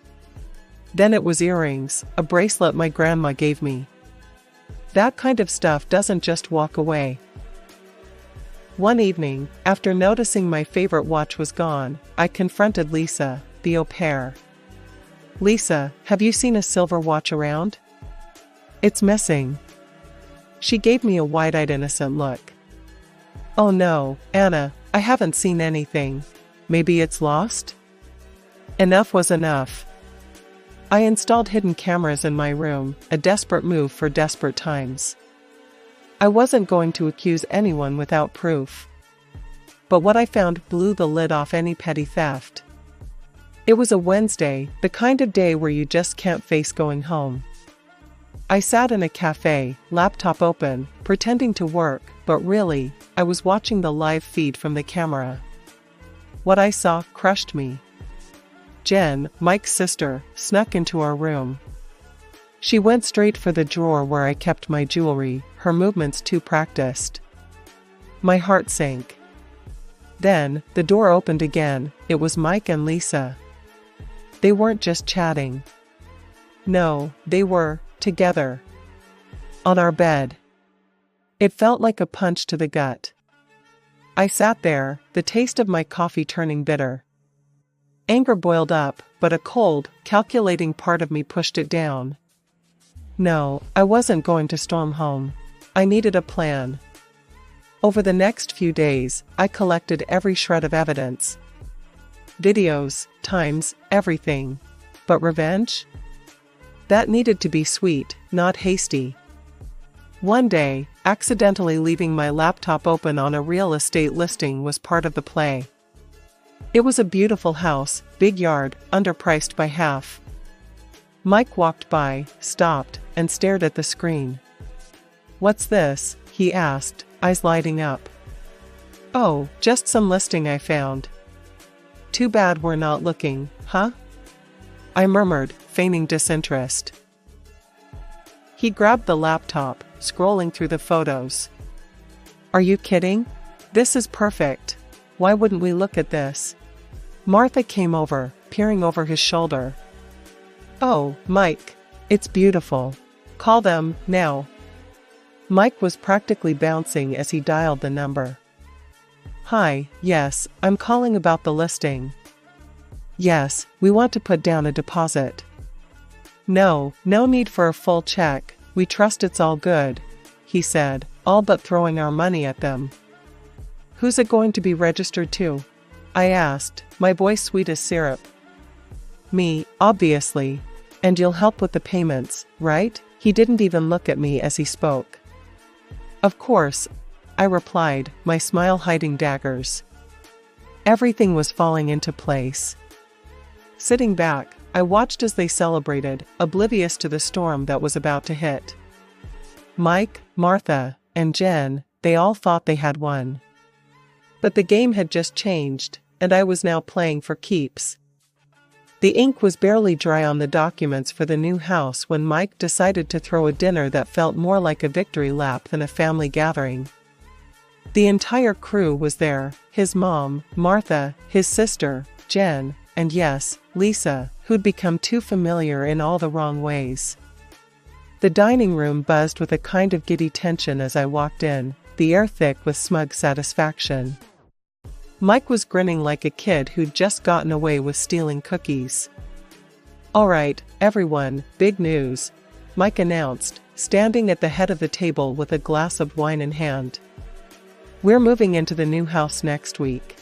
Speaker 3: Then it was earrings, a bracelet my grandma gave me. That kind of stuff doesn't just walk away. One evening, after noticing my favorite watch was gone, I confronted Lisa, the au pair. "Lisa, have you seen a silver watch around? It's missing." She gave me a wide-eyed innocent look. Oh no, Anna, I haven't seen anything. Maybe it's lost? Enough was enough. I installed hidden cameras in my room, a desperate move for desperate times. I wasn't going to accuse anyone without proof. But what I found blew the lid off any petty theft. It was a Wednesday, the kind of day where you just can't face going home. I sat in a cafe, laptop open, pretending to work, but really, I was watching the live feed from the camera. What I saw crushed me. Jen, Mike's sister, snuck into our room. She went straight for the drawer where I kept my jewelry, her movements too practiced. My heart sank. Then, the door opened again. It was Mike and Lisa. They weren't just chatting. No, they were together. On our bed. It felt like a punch to the gut. I sat there, the taste of my coffee turning bitter. Anger boiled up, but a cold, calculating part of me pushed it down. No, I wasn't going to storm home. I needed a plan. Over the next few days, I collected every shred of evidence. Videos, times, everything. But revenge? That needed to be sweet, not hasty. One day, accidentally leaving my laptop open on a real estate listing was part of the play. It was a beautiful house, big yard, underpriced by half. Mike walked by, stopped, and stared at the screen. "What's this?" he asked, eyes lighting up. "Oh, just some listing I found." "Too bad we're not looking, huh?" I murmured, feigning disinterest. He grabbed the laptop, scrolling through the photos. "Are you kidding? This is perfect. Why wouldn't we look at this?" Martha came over, peering over his shoulder. "Oh, Mike. It's beautiful. Call them, now." Mike was practically bouncing as he dialed the number. "Hi, yes, I'm calling about the listing." "Yes, we want to put down a deposit." No need for a full check, we trust it's all good," he said, all but throwing our money at them. "Who's it going to be registered to?" I asked, my voice sweet as syrup. "Me, obviously. And you'll help with the payments, right?" He didn't even look at me as he spoke. "Of course," I replied, my smile hiding daggers. Everything was falling into place. Sitting back, I watched as they celebrated, oblivious to the storm that was about to hit. Mike, Martha, and Jen, they all thought they had won. But the game had just changed, and I was now playing for keeps. The ink was barely dry on the documents for the new house when Mike decided to throw a dinner that felt more like a victory lap than a family gathering. The entire crew was there, his mom, Martha, his sister, Jen, and yes, Lisa, who'd become too familiar in all the wrong ways. The dining room buzzed with a kind of giddy tension as I walked in, the air thick with smug satisfaction. Mike was grinning like a kid who'd just gotten away with stealing cookies. "All right, everyone, big news," Mike announced, standing at the head of the table with a glass of wine in hand. "We're moving into the new house next week.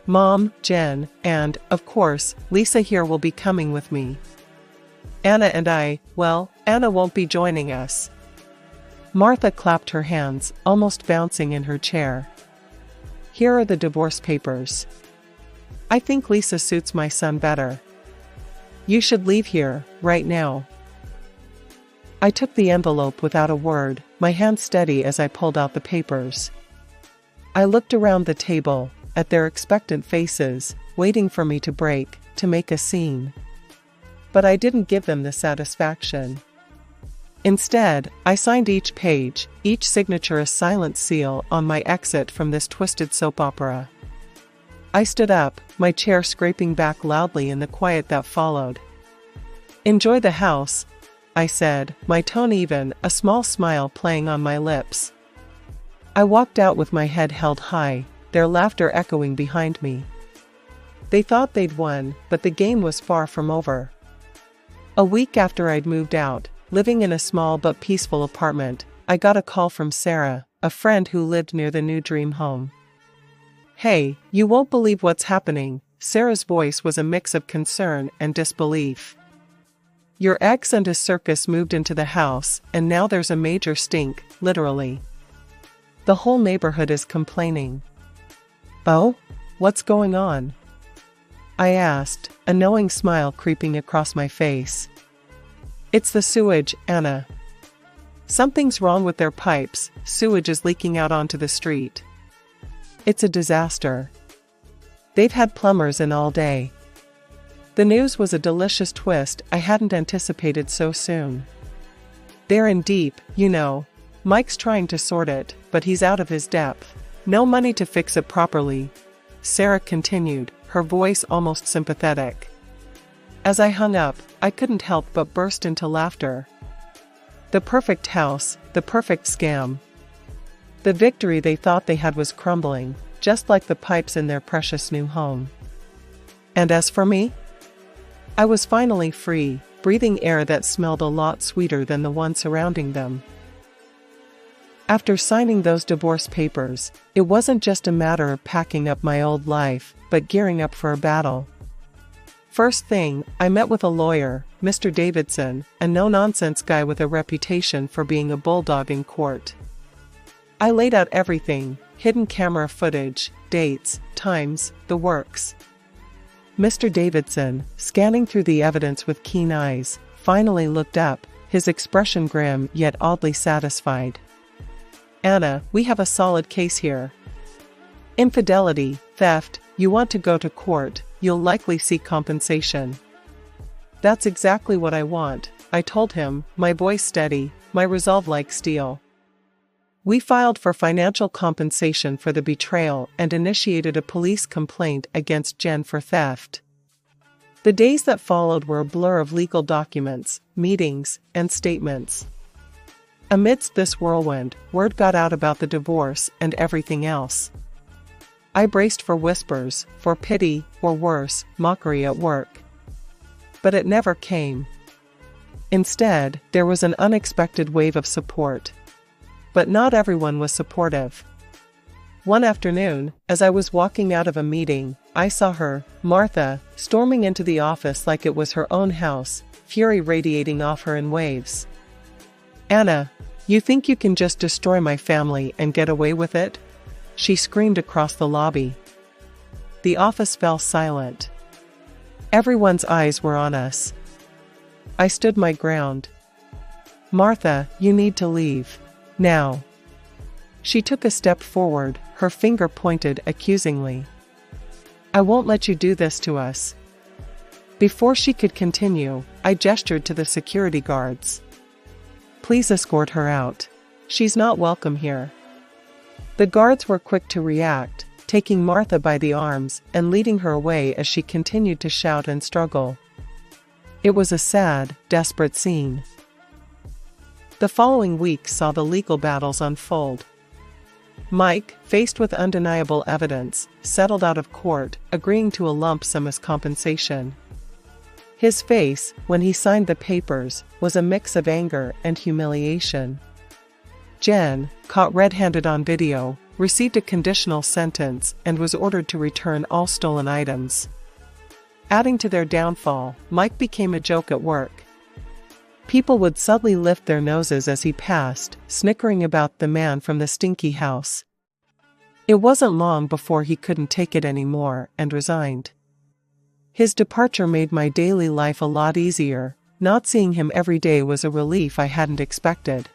Speaker 3: Mom, Jen, and, of course, Lisa here will be coming with me. Anna and Anna won't be joining us." Martha clapped her hands, almost bouncing in her chair. "Here are the divorce papers. I think Lisa suits my son better. You should leave here, right now." I took the envelope without a word, my hand steady as I pulled out the papers. I looked around the table, at their expectant faces, waiting for me to break, to make a scene. But I didn't give them the satisfaction. Instead, I signed each page, each signature a silent seal on my exit from this twisted soap opera. I stood up, my chair scraping back loudly in the quiet that followed. "Enjoy the house," I said, my tone even, a small smile playing on my lips. I walked out with my head held high, their laughter echoing behind me. They thought they'd won, but the game was far from over. A week after I'd moved out, living in a small but peaceful apartment, I got a call from Sarah, a friend who lived near the new dream home. "Hey, you won't believe what's happening." Sarah's voice was a mix of concern and disbelief. "Your ex and his circus moved into the house, and now there's a major stink, literally. The whole neighborhood is complaining." "Oh? What's going on?" I asked, a knowing smile creeping across my face. "It's the sewage, Anna. Something's wrong with their pipes. Sewage is leaking out onto the street. It's a disaster. They've had plumbers in all day." The news was a delicious twist I hadn't anticipated so soon. "They're in deep, you know. Mike's trying to sort it, but he's out of his depth. No money to fix it properly," Sarah continued, her voice almost sympathetic. As I hung up, I couldn't help but burst into laughter. The perfect house, the perfect scam. The victory they thought they had was crumbling, just like the pipes in their precious new home. And as for me? I was finally free, breathing air that smelled a lot sweeter than the one surrounding them. After signing those divorce papers, it wasn't just a matter of packing up my old life, but gearing up for a battle. First thing, I met with a lawyer, Mr. Davidson, a no-nonsense guy with a reputation for being a bulldog in court. I laid out everything, hidden camera footage, dates, times, the works. Mr. Davidson, scanning through the evidence with keen eyes, finally looked up, his expression grim yet oddly satisfied. "Anna, we have a solid case here. Infidelity, theft, you want to go to court, you'll likely seek compensation." "That's exactly what I want," I told him, my voice steady, my resolve like steel. We filed for financial compensation for the betrayal and initiated a police complaint against Jen for theft. The days that followed were a blur of legal documents, meetings, and statements. Amidst this whirlwind, word got out about the divorce and everything else. I braced for whispers, for pity, or worse, mockery at work. But it never came. Instead, there was an unexpected wave of support. But not everyone was supportive. One afternoon, as I was walking out of a meeting, I saw her, Martha, storming into the office like it was her own house, fury radiating off her in waves. "Anna, you think you can just destroy my family and get away with it?" she screamed across the lobby. The office fell silent. Everyone's eyes were on us. I stood my ground. "Martha, you need to leave. Now." She took a step forward, her finger pointed accusingly. "I won't let you do this to us." Before she could continue, I gestured to the security guards. "Please escort her out. She's not welcome here." The guards were quick to react, taking Martha by the arms and leading her away as she continued to shout and struggle. It was a sad, desperate scene. The following week saw the legal battles unfold. Mike, faced with undeniable evidence, settled out of court, agreeing to a lump sum as compensation. His face, when he signed the papers, was a mix of anger and humiliation. Jen, caught red-handed on video, received a conditional sentence and was ordered to return all stolen items. Adding to their downfall, Mike became a joke at work. People would subtly lift their noses as he passed, snickering about the man from the stinky house. It wasn't long before he couldn't take it anymore and resigned. His departure made my daily life a lot easier. Not seeing him every day was a relief I hadn't expected.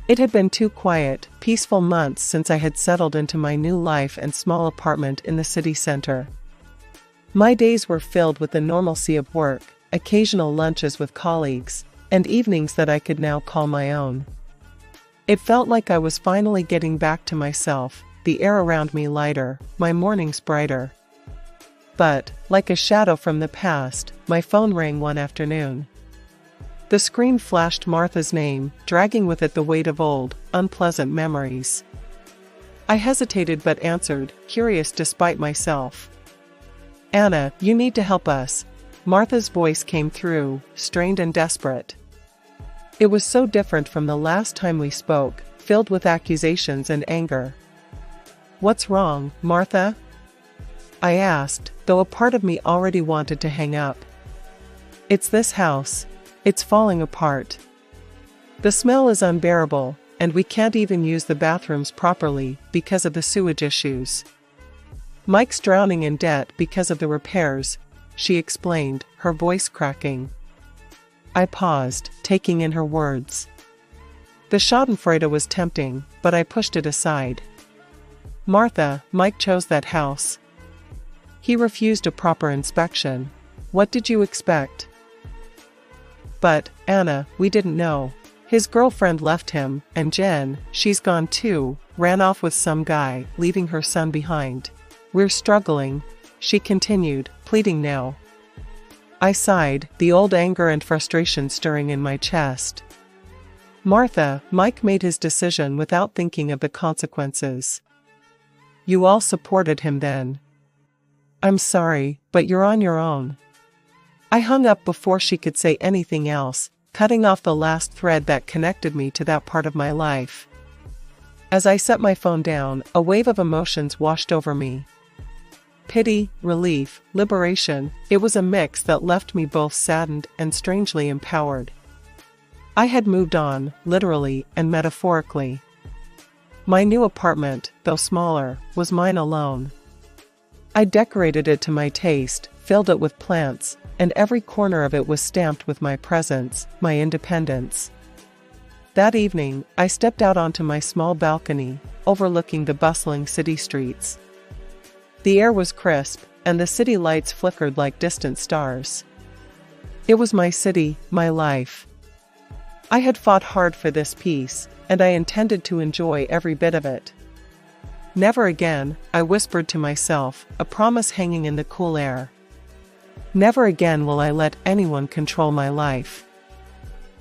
Speaker 3: It had been 2 quiet, peaceful months since I had settled into my new life and small apartment in the city center. My days were filled with the normalcy of work, occasional lunches with colleagues, and evenings that I could now call my own. It felt like I was finally getting back to myself, the air around me lighter, my mornings brighter. But, like a shadow from the past, my phone rang one afternoon. The screen flashed Martha's name, dragging with it the weight of old, unpleasant memories. I hesitated but answered, curious despite myself. "Anna, you need to help us." Martha's voice came through, strained and desperate. It was so different from the last time we spoke, filled with accusations and anger. "What's wrong, Martha?" I asked, though a part of me already wanted to hang up. "It's this house. It's falling apart. The smell is unbearable, and we can't even use the bathrooms properly because of the sewage issues. Mike's drowning in debt because of the repairs," she explained, her voice cracking. I paused, taking in her words. The schadenfreude was tempting, but I pushed it aside. "Martha, Mike chose that house. He refused a proper inspection. What did you expect?" "But, Anna, we didn't know. His girlfriend left him, and Jen, she's gone too, ran off with some guy, leaving her son behind. We're struggling," she continued, pleading now. I sighed, the old anger and frustration stirring in my chest. "Martha, Mike made his decision without thinking of the consequences. You all supported him then. I'm sorry, but you're on your own." I hung up before she could say anything else, cutting off the last thread that connected me to that part of my life. As I set my phone down, a wave of emotions washed over me. Pity, relief, liberation, it was a mix that left me both saddened and strangely empowered. I had moved on, literally and metaphorically. My new apartment, though smaller, was mine alone. I decorated it to my taste, filled it with plants, and every corner of it was stamped with my presence, my independence. That evening, I stepped out onto my small balcony, overlooking the bustling city streets. The air was crisp, and the city lights flickered like distant stars. It was my city, my life. I had fought hard for this peace, and I intended to enjoy every bit of it. "Never again," I whispered to myself, a promise hanging in the cool air. "Never again will I let anyone control my life."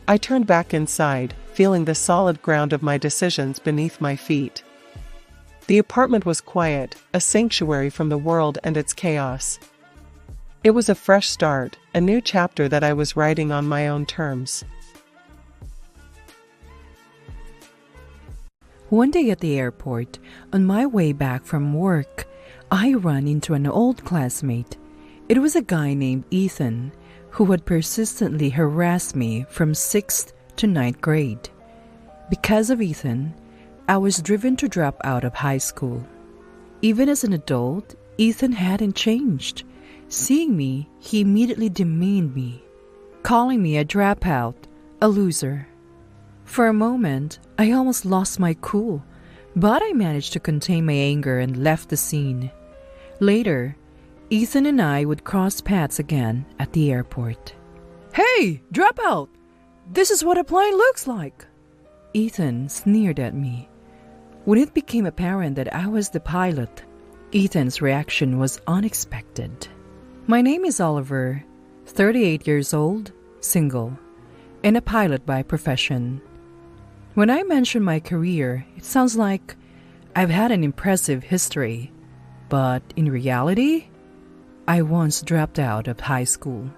Speaker 3: I turned back inside, feeling the solid ground of my decisions beneath my feet. The apartment was quiet, a sanctuary from the world and its chaos. It was a fresh start, a new chapter that I was writing on my own terms.
Speaker 4: One day at the airport, on my way back from work, I ran into an old classmate. It was a guy named Ethan, who had persistently harassed me from 6th to 9th grade. Because of Ethan, I was driven to drop out of high school. Even as an adult, Ethan hadn't changed. Seeing me, he immediately demeaned me, calling me a dropout, a loser. For a moment, I almost lost my cool, but I managed to contain my anger and left the scene. Later, Ethan and I would cross paths again at the airport. "Hey, dropout! This is what a plane looks like!" Ethan sneered at me. When it became apparent that I was the pilot, Ethan's reaction was unexpected. My name is Oliver, 38 years old, single, and a pilot by profession. When I mention my career, it sounds like I've had an impressive history, but in reality, I once dropped out of high school.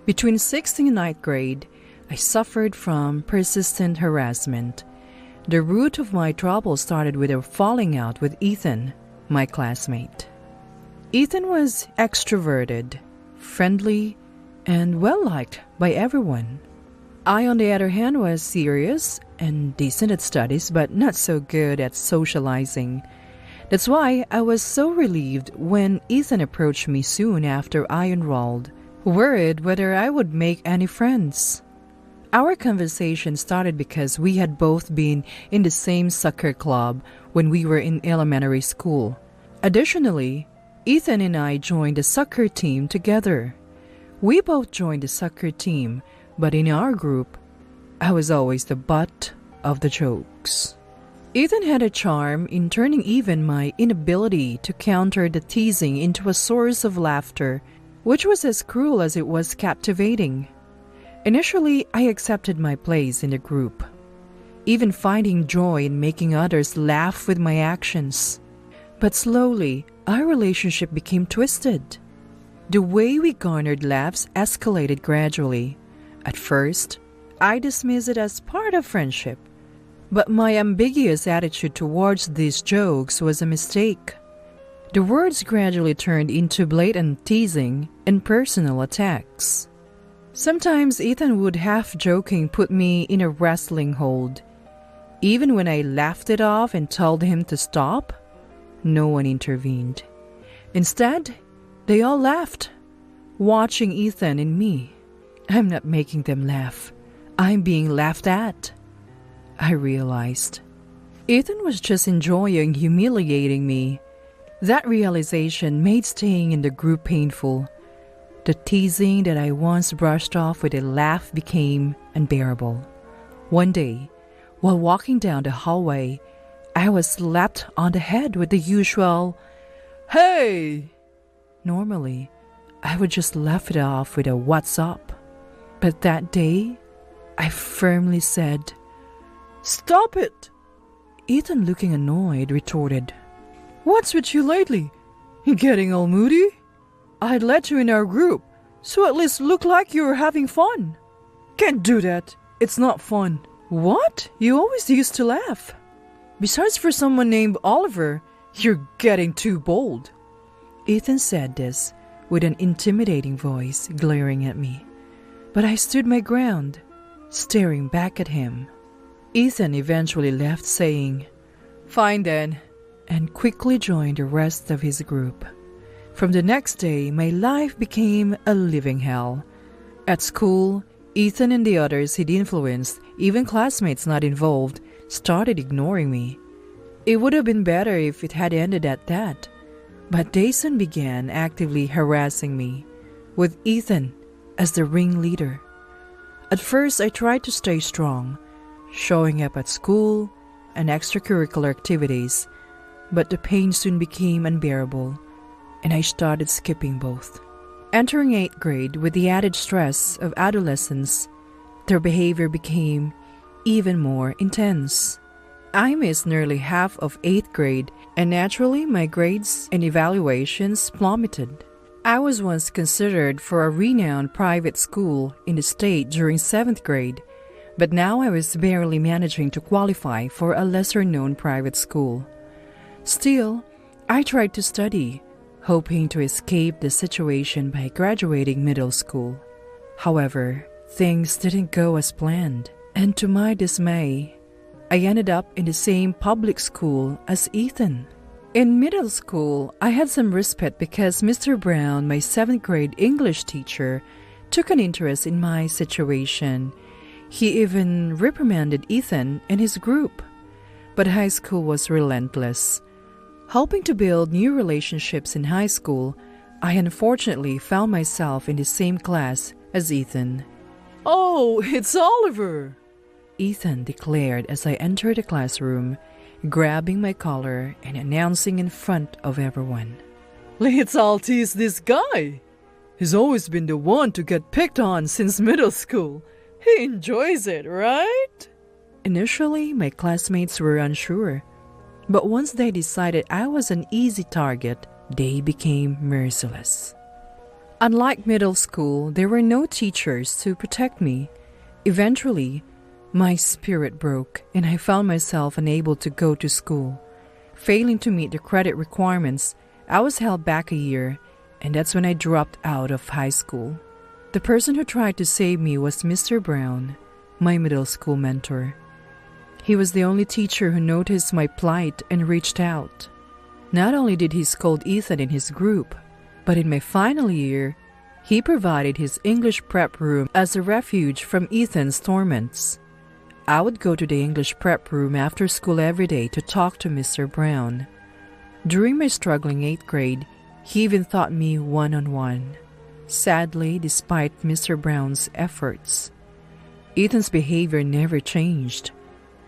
Speaker 4: Between 6th and 9th grade, I suffered from persistent harassment. The root of my trouble started with a falling out with Ethan, my classmate. Ethan was extroverted, friendly, and well-liked by everyone. I, on the other hand, was serious and decent at studies, but not so good at socializing. That's why I was so relieved when Ethan approached me soon after I enrolled, worried whether I would make any friends. Our conversation started because we had both been in the same soccer club when we were in elementary school. Additionally, Ethan and I joined the soccer team together. We both joined the soccer team, but in our group, I was always the butt of the jokes. Ethan had a charm in turning even my inability to counter the teasing into a source of laughter, which was as cruel as it was captivating. Initially, I accepted my place in the group, even finding joy in making others laugh with my actions. But slowly, our relationship became twisted. The way we garnered laughs escalated gradually. At first, I dismiss it as part of friendship. But my ambiguous attitude towards these jokes was a mistake. The words gradually turned into blatant teasing and personal attacks. Sometimes Ethan would half-joking put me in a wrestling hold. Even when I laughed it off and told him to stop, no one intervened. Instead, they all laughed, watching Ethan and me. I'm not making them laugh. I'm being laughed at. I realized. Ethan was just enjoying humiliating me. That realization made staying in the group painful. The teasing that I once brushed off with a laugh became unbearable. One day, while walking down the hallway, I was slapped on the head with the usual, "Hey!" Normally, I would just laugh it off with a "What's up?" But that day, I firmly said, "Stop it!" Ethan, looking annoyed, retorted, "What's with you lately? You getting all moody? I'd let you in our group, so at least look like you're having fun." "Can't do that. It's not fun." "What? You always used to laugh. Besides, for someone named Oliver, you're getting too bold." Ethan said this with an intimidating voice, glaring at me. But I stood my ground, staring back at him. Ethan eventually left saying, "Fine then," and quickly joined the rest of his group. From the next day, my life became a living hell. At school, Ethan and the others he'd influenced, even classmates not involved, started ignoring me. It would have been better if it had ended at that. But they soon began actively harassing me, with Ethan as the ringleader. At first, I tried to stay strong, showing up at school and extracurricular activities, but the pain soon became unbearable, and I started skipping both. Entering 8th grade with the added stress of adolescence, their behavior became even more intense. I missed nearly half of 8th grade, and naturally my grades and evaluations plummeted. I was once considered for a renowned private school in the state during 7th grade, but now I was barely managing to qualify for a lesser-known private school. Still, I tried to study, hoping to escape the situation by graduating middle school. However, things didn't go as planned, and to my dismay, I ended up in the same public school as Ethan. In middle school, I had some respite because Mr. Brown, my 7th grade English teacher, took an interest in my situation. He even reprimanded Ethan and his group. But high school was relentless. Hoping to build new relationships in high school, I unfortunately found myself in the same class as Ethan. "Oh, it's Oliver!" Ethan declared as I entered the classroom, grabbing my collar and announcing in front of everyone. "Let's all tease this guy. He's always been the one to get picked on since middle school. He enjoys it, right?" Initially, my classmates were unsure, but once they decided I was an easy target, they became merciless. Unlike middle school, there were no teachers to protect me. Eventually, my spirit broke and I found myself unable to go to school. Failing to meet the credit requirements, I was held back a year, and that's when I dropped out of high school. The person who tried to save me was Mr. Brown, my middle school mentor. He was the only teacher who noticed my plight and reached out. Not only did he scold Ethan in his group, but in my final year, he provided his English prep room as a refuge from Ethan's torments. I would go to the English prep room after school every day to talk to Mr. Brown. During my struggling 8th grade, he even taught me one-on-one. Sadly, despite Mr. Brown's efforts, Ethan's behavior never changed.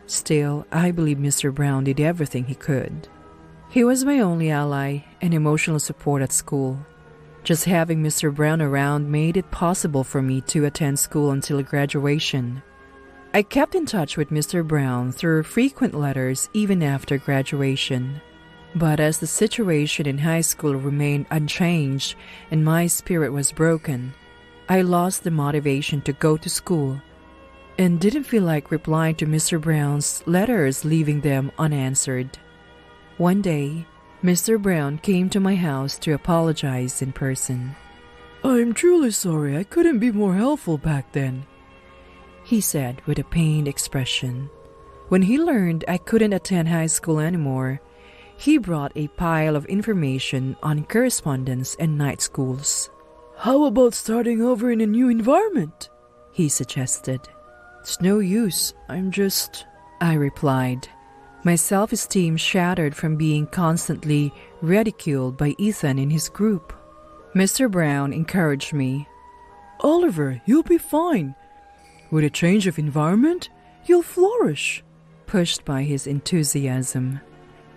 Speaker 4: Still, I believe Mr. Brown did everything he could. He was my only ally and emotional support at school. Just having Mr. Brown around made it possible for me to attend school until graduation. I kept in touch with Mr. Brown through frequent letters even after graduation. But as the situation in high school remained unchanged and my spirit was broken, I lost the motivation to go to school. and didn't feel like replying to Mr. Brown's letters, leaving them unanswered. One day, Mr. Brown came to my house to apologize in person. "I'm truly sorry I couldn't be more helpful back then," he said with a pained expression. When he learned I couldn't attend high school anymore, he brought a pile of information on correspondence and night schools. "How about starting over in a new environment?" he suggested. "It's no use, I replied. My self-esteem shattered from being constantly ridiculed by Ethan in his group. Mr. Brown encouraged me. "Oliver, you'll be fine. With a change of environment, you'll flourish," pushed by his enthusiasm.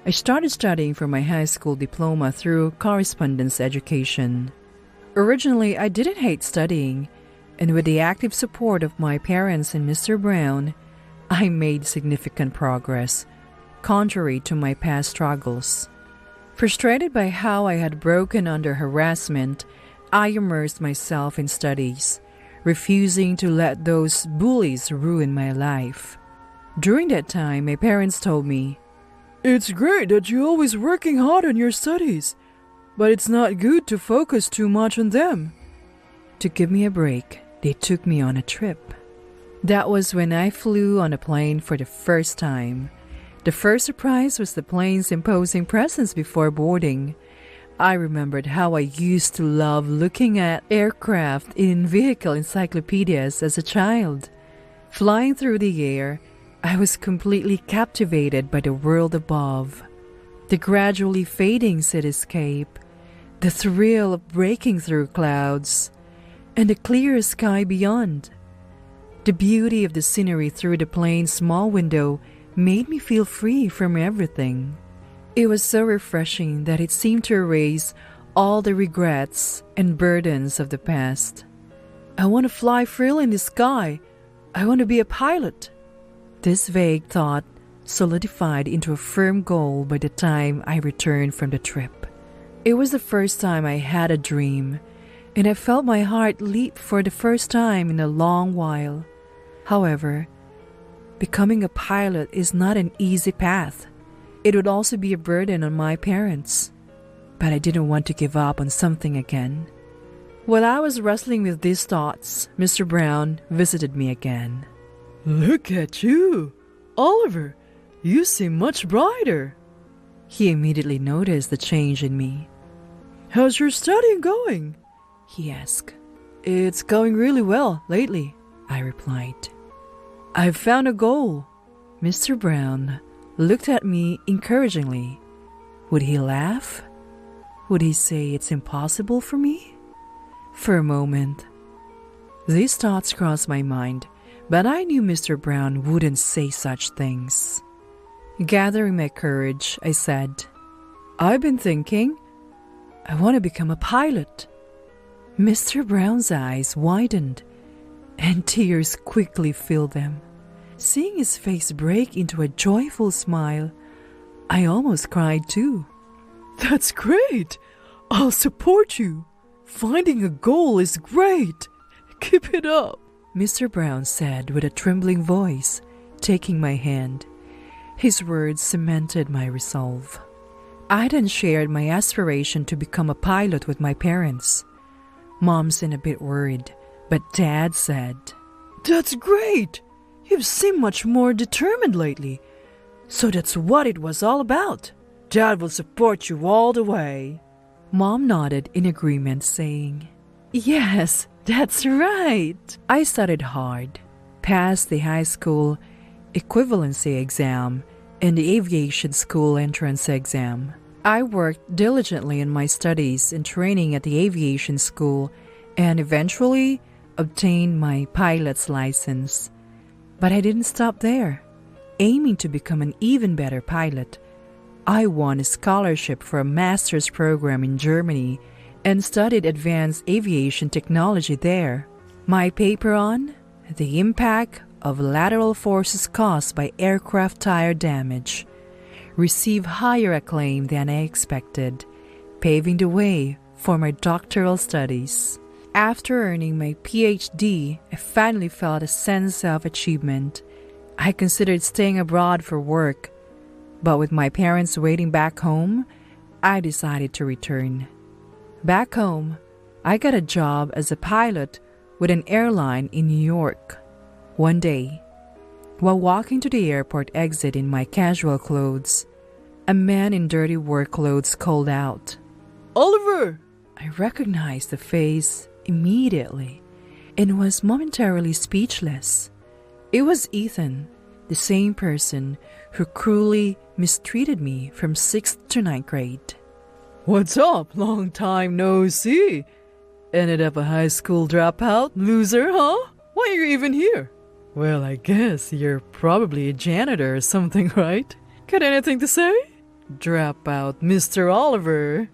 Speaker 4: I started studying for my high school diploma through correspondence education. Originally, I didn't hate studying, and with the active support of my parents and Mr. Brown, I made significant progress, contrary to my past struggles. Frustrated by how I had broken under harassment, I immersed myself in studies, refusing to let those bullies ruin my life. During that time, my parents told me, "It's great that you're always working hard on your studies, but it's not good to focus too much on them." To give me a break, they took me on a trip. That was when I flew on a plane for the first time. The first surprise was the plane's imposing presence before boarding. I remembered how I used to love looking at aircraft in vehicle encyclopedias as a child. Flying through the air, I was completely captivated by the world above. The gradually fading cityscape, the thrill of breaking through clouds, and the clear sky beyond. The beauty of the scenery through the plane's small window made me feel free from everything. It was so refreshing that it seemed to erase all the regrets and burdens of the past. "I want to fly freely in the sky. I want to be a pilot." This vague thought solidified into a firm goal by the time I returned from the trip. It was the first time I had a dream, and I felt my heart leap for the first time in a long while. However, becoming a pilot is not an easy path. It would also be a burden on my parents. But I didn't want to give up on something again. While I was wrestling with these thoughts, Mr. Brown visited me again. "Look at you! Oliver, you seem much brighter." He immediately noticed the change in me. "How's your studying going?" he asked. "It's going really well lately," I replied. "I've found a goal." Mr. Brown looked at me encouragingly. Would he laugh? Would he say it's impossible for me? For a moment, these thoughts crossed my mind, but I knew Mr. Brown wouldn't say such things. Gathering my courage, I said, "I've been thinking, I want to become a pilot." Mr. Brown's eyes widened, and tears quickly filled them. Seeing his face break into a joyful smile, I almost cried too. "That's great! I'll support you. Finding a goal is great. Keep it up," Mr. Brown said with a trembling voice, taking my hand. His words cemented my resolve. I then shared my aspiration to become a pilot with my parents. Mom seemed a bit worried, but Dad said, "That's great! You've seemed much more determined lately. So that's what it was all about. Dad will support you all the way." Mom nodded in agreement, saying, "Yes, that's right." I studied hard, passed the high school equivalency exam and the aviation school entrance exam. I worked diligently in my studies and training at the aviation school and eventually obtained my pilot's license. But I didn't stop there. Aiming to become an even better pilot, I won a scholarship for a master's program in Germany and studied advanced aviation technology there. My paper on the impact of lateral forces caused by aircraft tire damage received higher acclaim than I expected, paving the way for my doctoral studies. After earning my PhD, I finally felt a sense of achievement. I considered staying abroad for work, but with my parents waiting back home, I decided to return. Back home, I got a job as a pilot with an airline in New York. One day, while walking to the airport exit in my casual clothes, a man in dirty work clothes called out,
Speaker 5: "Oliver!"
Speaker 4: I recognized the face immediately and was momentarily speechless. It was Ethan, the same person who cruelly mistreated me from 6th to 9th grade.
Speaker 5: "What's up? Long time no see. Ended up a high school dropout, loser, huh? Why are you even here?" "Well, I guess you're probably a janitor or something, right? Got anything to say?" "Dropout, Mr. Oliver."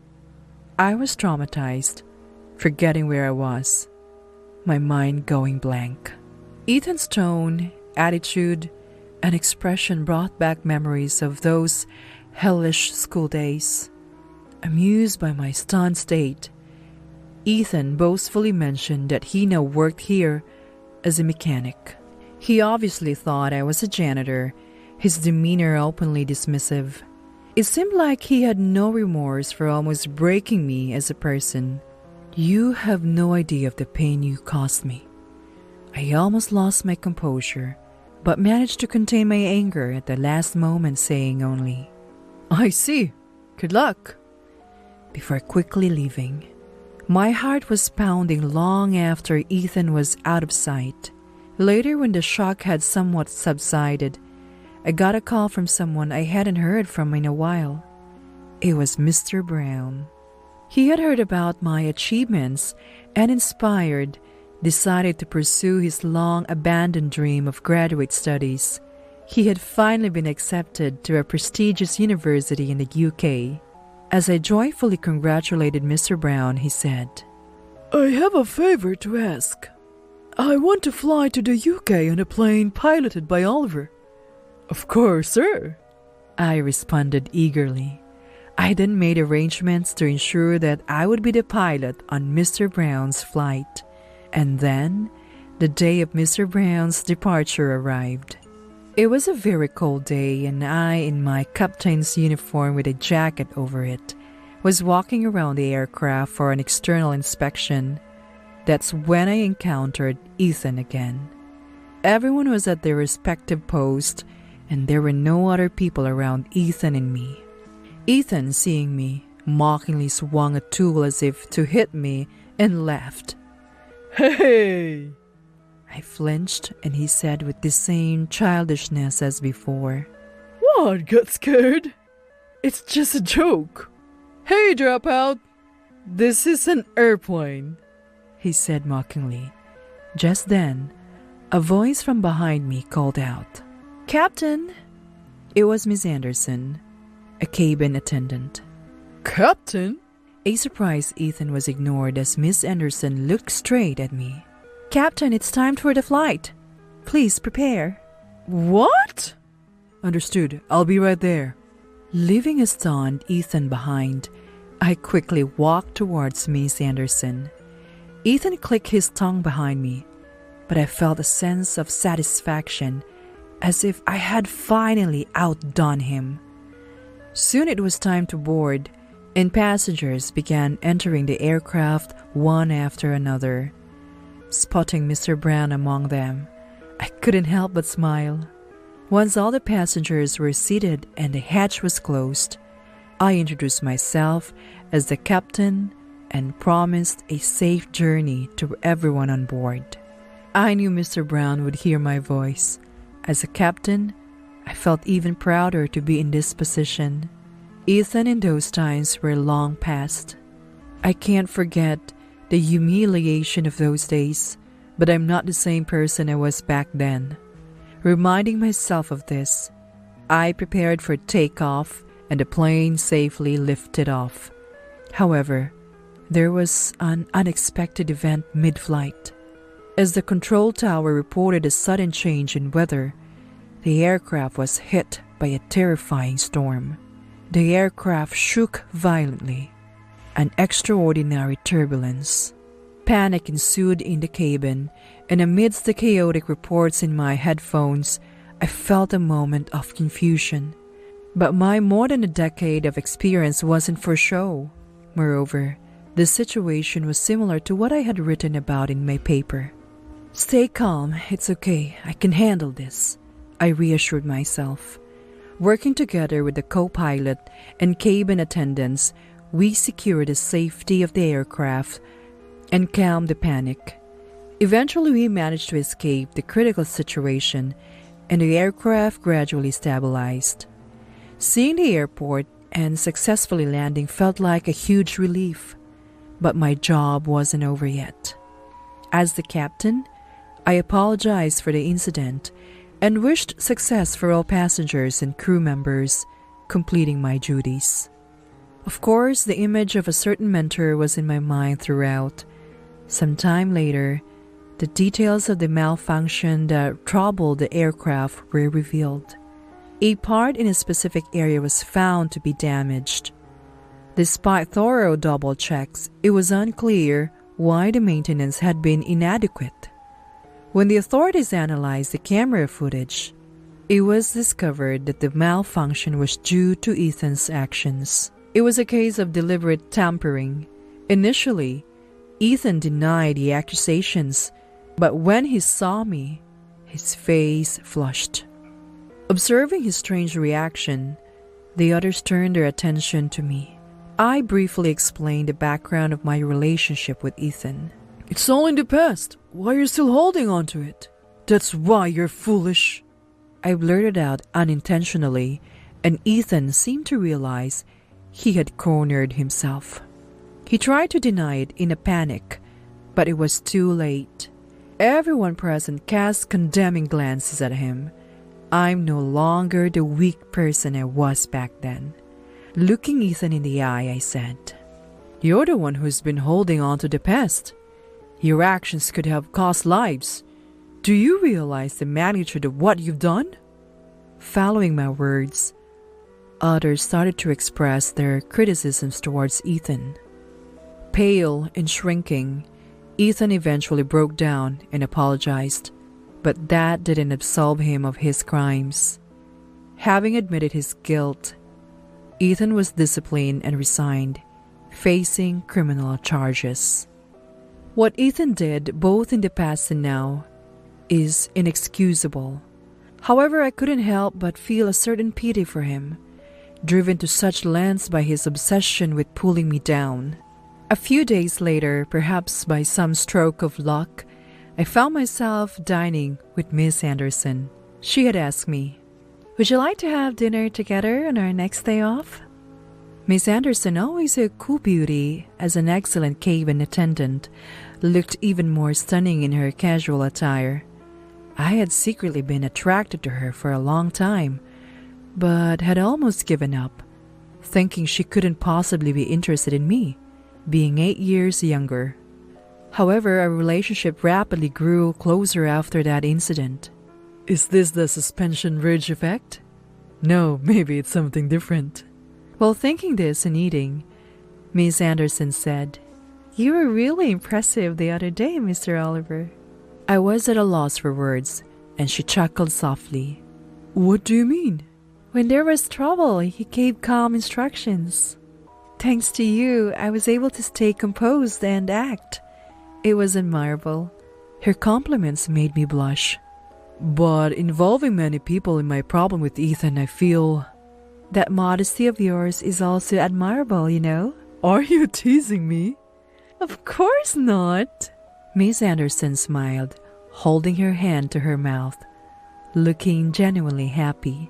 Speaker 4: I was traumatized, forgetting where I was, my mind going blank. Ethan's tone, attitude, and expression brought back memories of those hellish school days. Amused by my stunned state, Ethan boastfully mentioned that he now worked here as a mechanic. He obviously thought I was a janitor, his demeanor openly dismissive. It seemed like he had no remorse for almost breaking me as a person. "You have no idea of the pain you caused me." I almost lost my composure, but managed to contain my anger at the last moment, saying only,
Speaker 5: "I see. Good luck,"
Speaker 4: before quickly leaving. My heart was pounding long after Ethan was out of sight. Later, when the shock had somewhat subsided, I got a call from someone I hadn't heard from in a while. It was Mr. Brown. He had heard about my achievements and, inspired, decided to pursue his long-abandoned dream of graduate studies. He had finally been accepted to a prestigious university in the UK. As I joyfully congratulated Mr. Brown, he said,
Speaker 5: "I have a favor to ask. I want to fly to the UK on a plane piloted by Oliver." "Of course, sir,"
Speaker 4: I responded eagerly. I then made arrangements to ensure that I would be the pilot on Mr. Brown's flight. And then, the day of Mr. Brown's departure arrived. It was a very cold day, and I, in my captain's uniform with a jacket over it, was walking around the aircraft for an external inspection. That's when I encountered Ethan again. Everyone was at their respective post, and there were no other people around Ethan and me. Ethan, seeing me, mockingly swung a tool as if to hit me and laughed.
Speaker 5: "Hey!"
Speaker 4: I flinched, and he said with the same childishness as before,
Speaker 5: "What? Got scared? It's just a joke. Hey, dropout! This is an airplane,"
Speaker 4: he said mockingly. Just then, a voice from behind me called out, "Captain!" It was Miss Anderson, a cabin attendant.
Speaker 5: "Captain?"
Speaker 4: A surprised Ethan was ignored as Miss Anderson looked straight at me. "Captain, it's time for the flight. Please prepare."
Speaker 5: "What?"
Speaker 4: "Understood. I'll be right there." Leaving a stunned Ethan behind, I quickly walked towards Miss Anderson. Ethan clicked his tongue behind me, but I felt a sense of satisfaction, as if I had finally outdone him. Soon it was time to board, and passengers began entering the aircraft one after another. Spotting Mr. Brown among them, I couldn't help but smile. Once all the passengers were seated and the hatch was closed, I introduced myself as the captain and promised a safe journey to everyone on board. I knew Mr. Brown would hear my voice. As a captain, I felt even prouder to be in this position. Ethan and those times were long past. I can't forget the humiliation of those days, but I'm not the same person I was back then. Reminding myself of this, I prepared for takeoff and the plane safely lifted off. However, there was an unexpected event mid-flight. As the control tower reported a sudden change in weather, the aircraft was hit by a terrifying storm. The aircraft shook violently, an extraordinary turbulence. Panic ensued in the cabin, and amidst the chaotic reports in my headphones, I felt a moment of confusion. But my more than a decade of experience wasn't for show. Moreover, the situation was similar to what I had written about in my paper. "Stay calm, it's okay, I can handle this," I reassured myself. Working together with the co-pilot and cabin attendants, we secured the safety of the aircraft and calmed the panic. Eventually, we managed to escape the critical situation, and the aircraft gradually stabilized. Seeing the airport and successfully landing felt like a huge relief. But my job wasn't over yet. As the captain, I apologized for the incident and wished success for all passengers and crew members, completing my duties. Of course, the image of a certain mentor was in my mind throughout. Some time later, the details of the malfunction that troubled the aircraft were revealed. A part in a specific area was found to be damaged. Despite thorough double checks, it was unclear why the maintenance had been inadequate. When the authorities analyzed the camera footage, it was discovered that the malfunction was due to Ethan's actions. It was a case of deliberate tampering. Initially, Ethan denied the accusations, but when he saw me, his face flushed. Observing his strange reaction, the others turned their attention to me. I briefly explained the background of my relationship with Ethan.
Speaker 5: It's all in the past. Why are you still holding on to it? That's why you're foolish.
Speaker 4: I blurted out unintentionally, and Ethan seemed to realize he had cornered himself. He tried to deny it in a panic, but it was too late. Everyone present cast condemning glances at him. I'm no longer the weak person I was back then. Looking Ethan in the eye, I said,
Speaker 5: "You're the one who's been holding on to the past. Your actions could have cost lives. Do you realize the magnitude of what you've done?"
Speaker 4: Following my words, others started to express their criticisms towards Ethan. Pale and shrinking, Ethan eventually broke down and apologized, but that didn't absolve him of his crimes. Having admitted his guilt, Ethan was disciplined and resigned, facing criminal charges. What Ethan did, both in the past and now, is inexcusable. However, I couldn't help but feel a certain pity for him, driven to such lengths by his obsession with pulling me down. A few days later, perhaps by some stroke of luck, I found myself dining with Miss Anderson. She had asked me, "Would you like to have dinner together on our next day off?" Miss Anderson, always a cool beauty as an excellent cabin attendant, looked even more stunning in her casual attire. I had secretly been attracted to her for a long time, but had almost given up, thinking she couldn't possibly be interested in me, being 8 years younger. However, our relationship rapidly grew closer after that incident.
Speaker 5: Is this the suspension bridge effect? No, maybe it's something different.
Speaker 4: While thinking this and eating, Miss Anderson said, "You were really impressive the other day, Mr. Oliver." I was at a loss for words, and she chuckled softly.
Speaker 5: What do you mean?
Speaker 4: "When there was trouble, he gave calm instructions. Thanks to you, I was able to stay composed and act. It was admirable." Her compliments made me blush.
Speaker 5: But involving many people in my problem with Ethan, I feel...
Speaker 4: That modesty of yours is also admirable, you know.
Speaker 5: Are you teasing me?
Speaker 4: Of course not. Miss Anderson smiled, holding her hand to her mouth, looking genuinely happy.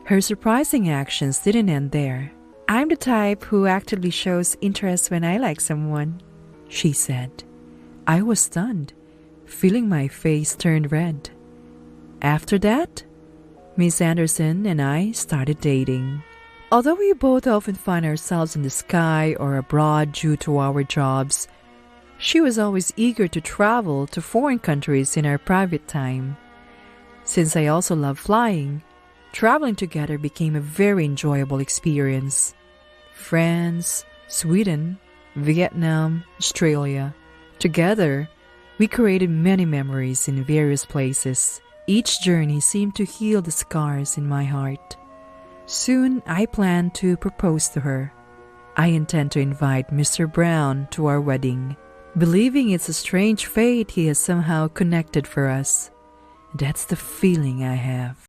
Speaker 4: Her surprising actions didn't end there. "I'm the type who actively shows interest when I like someone," she said. I was stunned, feeling my face turn red. After that, Miss Anderson and I started dating. Although we both often find ourselves in the sky or abroad due to our jobs, she was always eager to travel to foreign countries in our private time. Since I also love flying, traveling together became a very enjoyable experience. France, Sweden, Vietnam, Australia, Together, we created many memories in various places. Each journey seemed to heal the scars in my heart. Soon, I plan to propose to her. I intend to invite Mr. Brown to our wedding, believing it's a strange fate he has somehow connected for us. That's the feeling I have.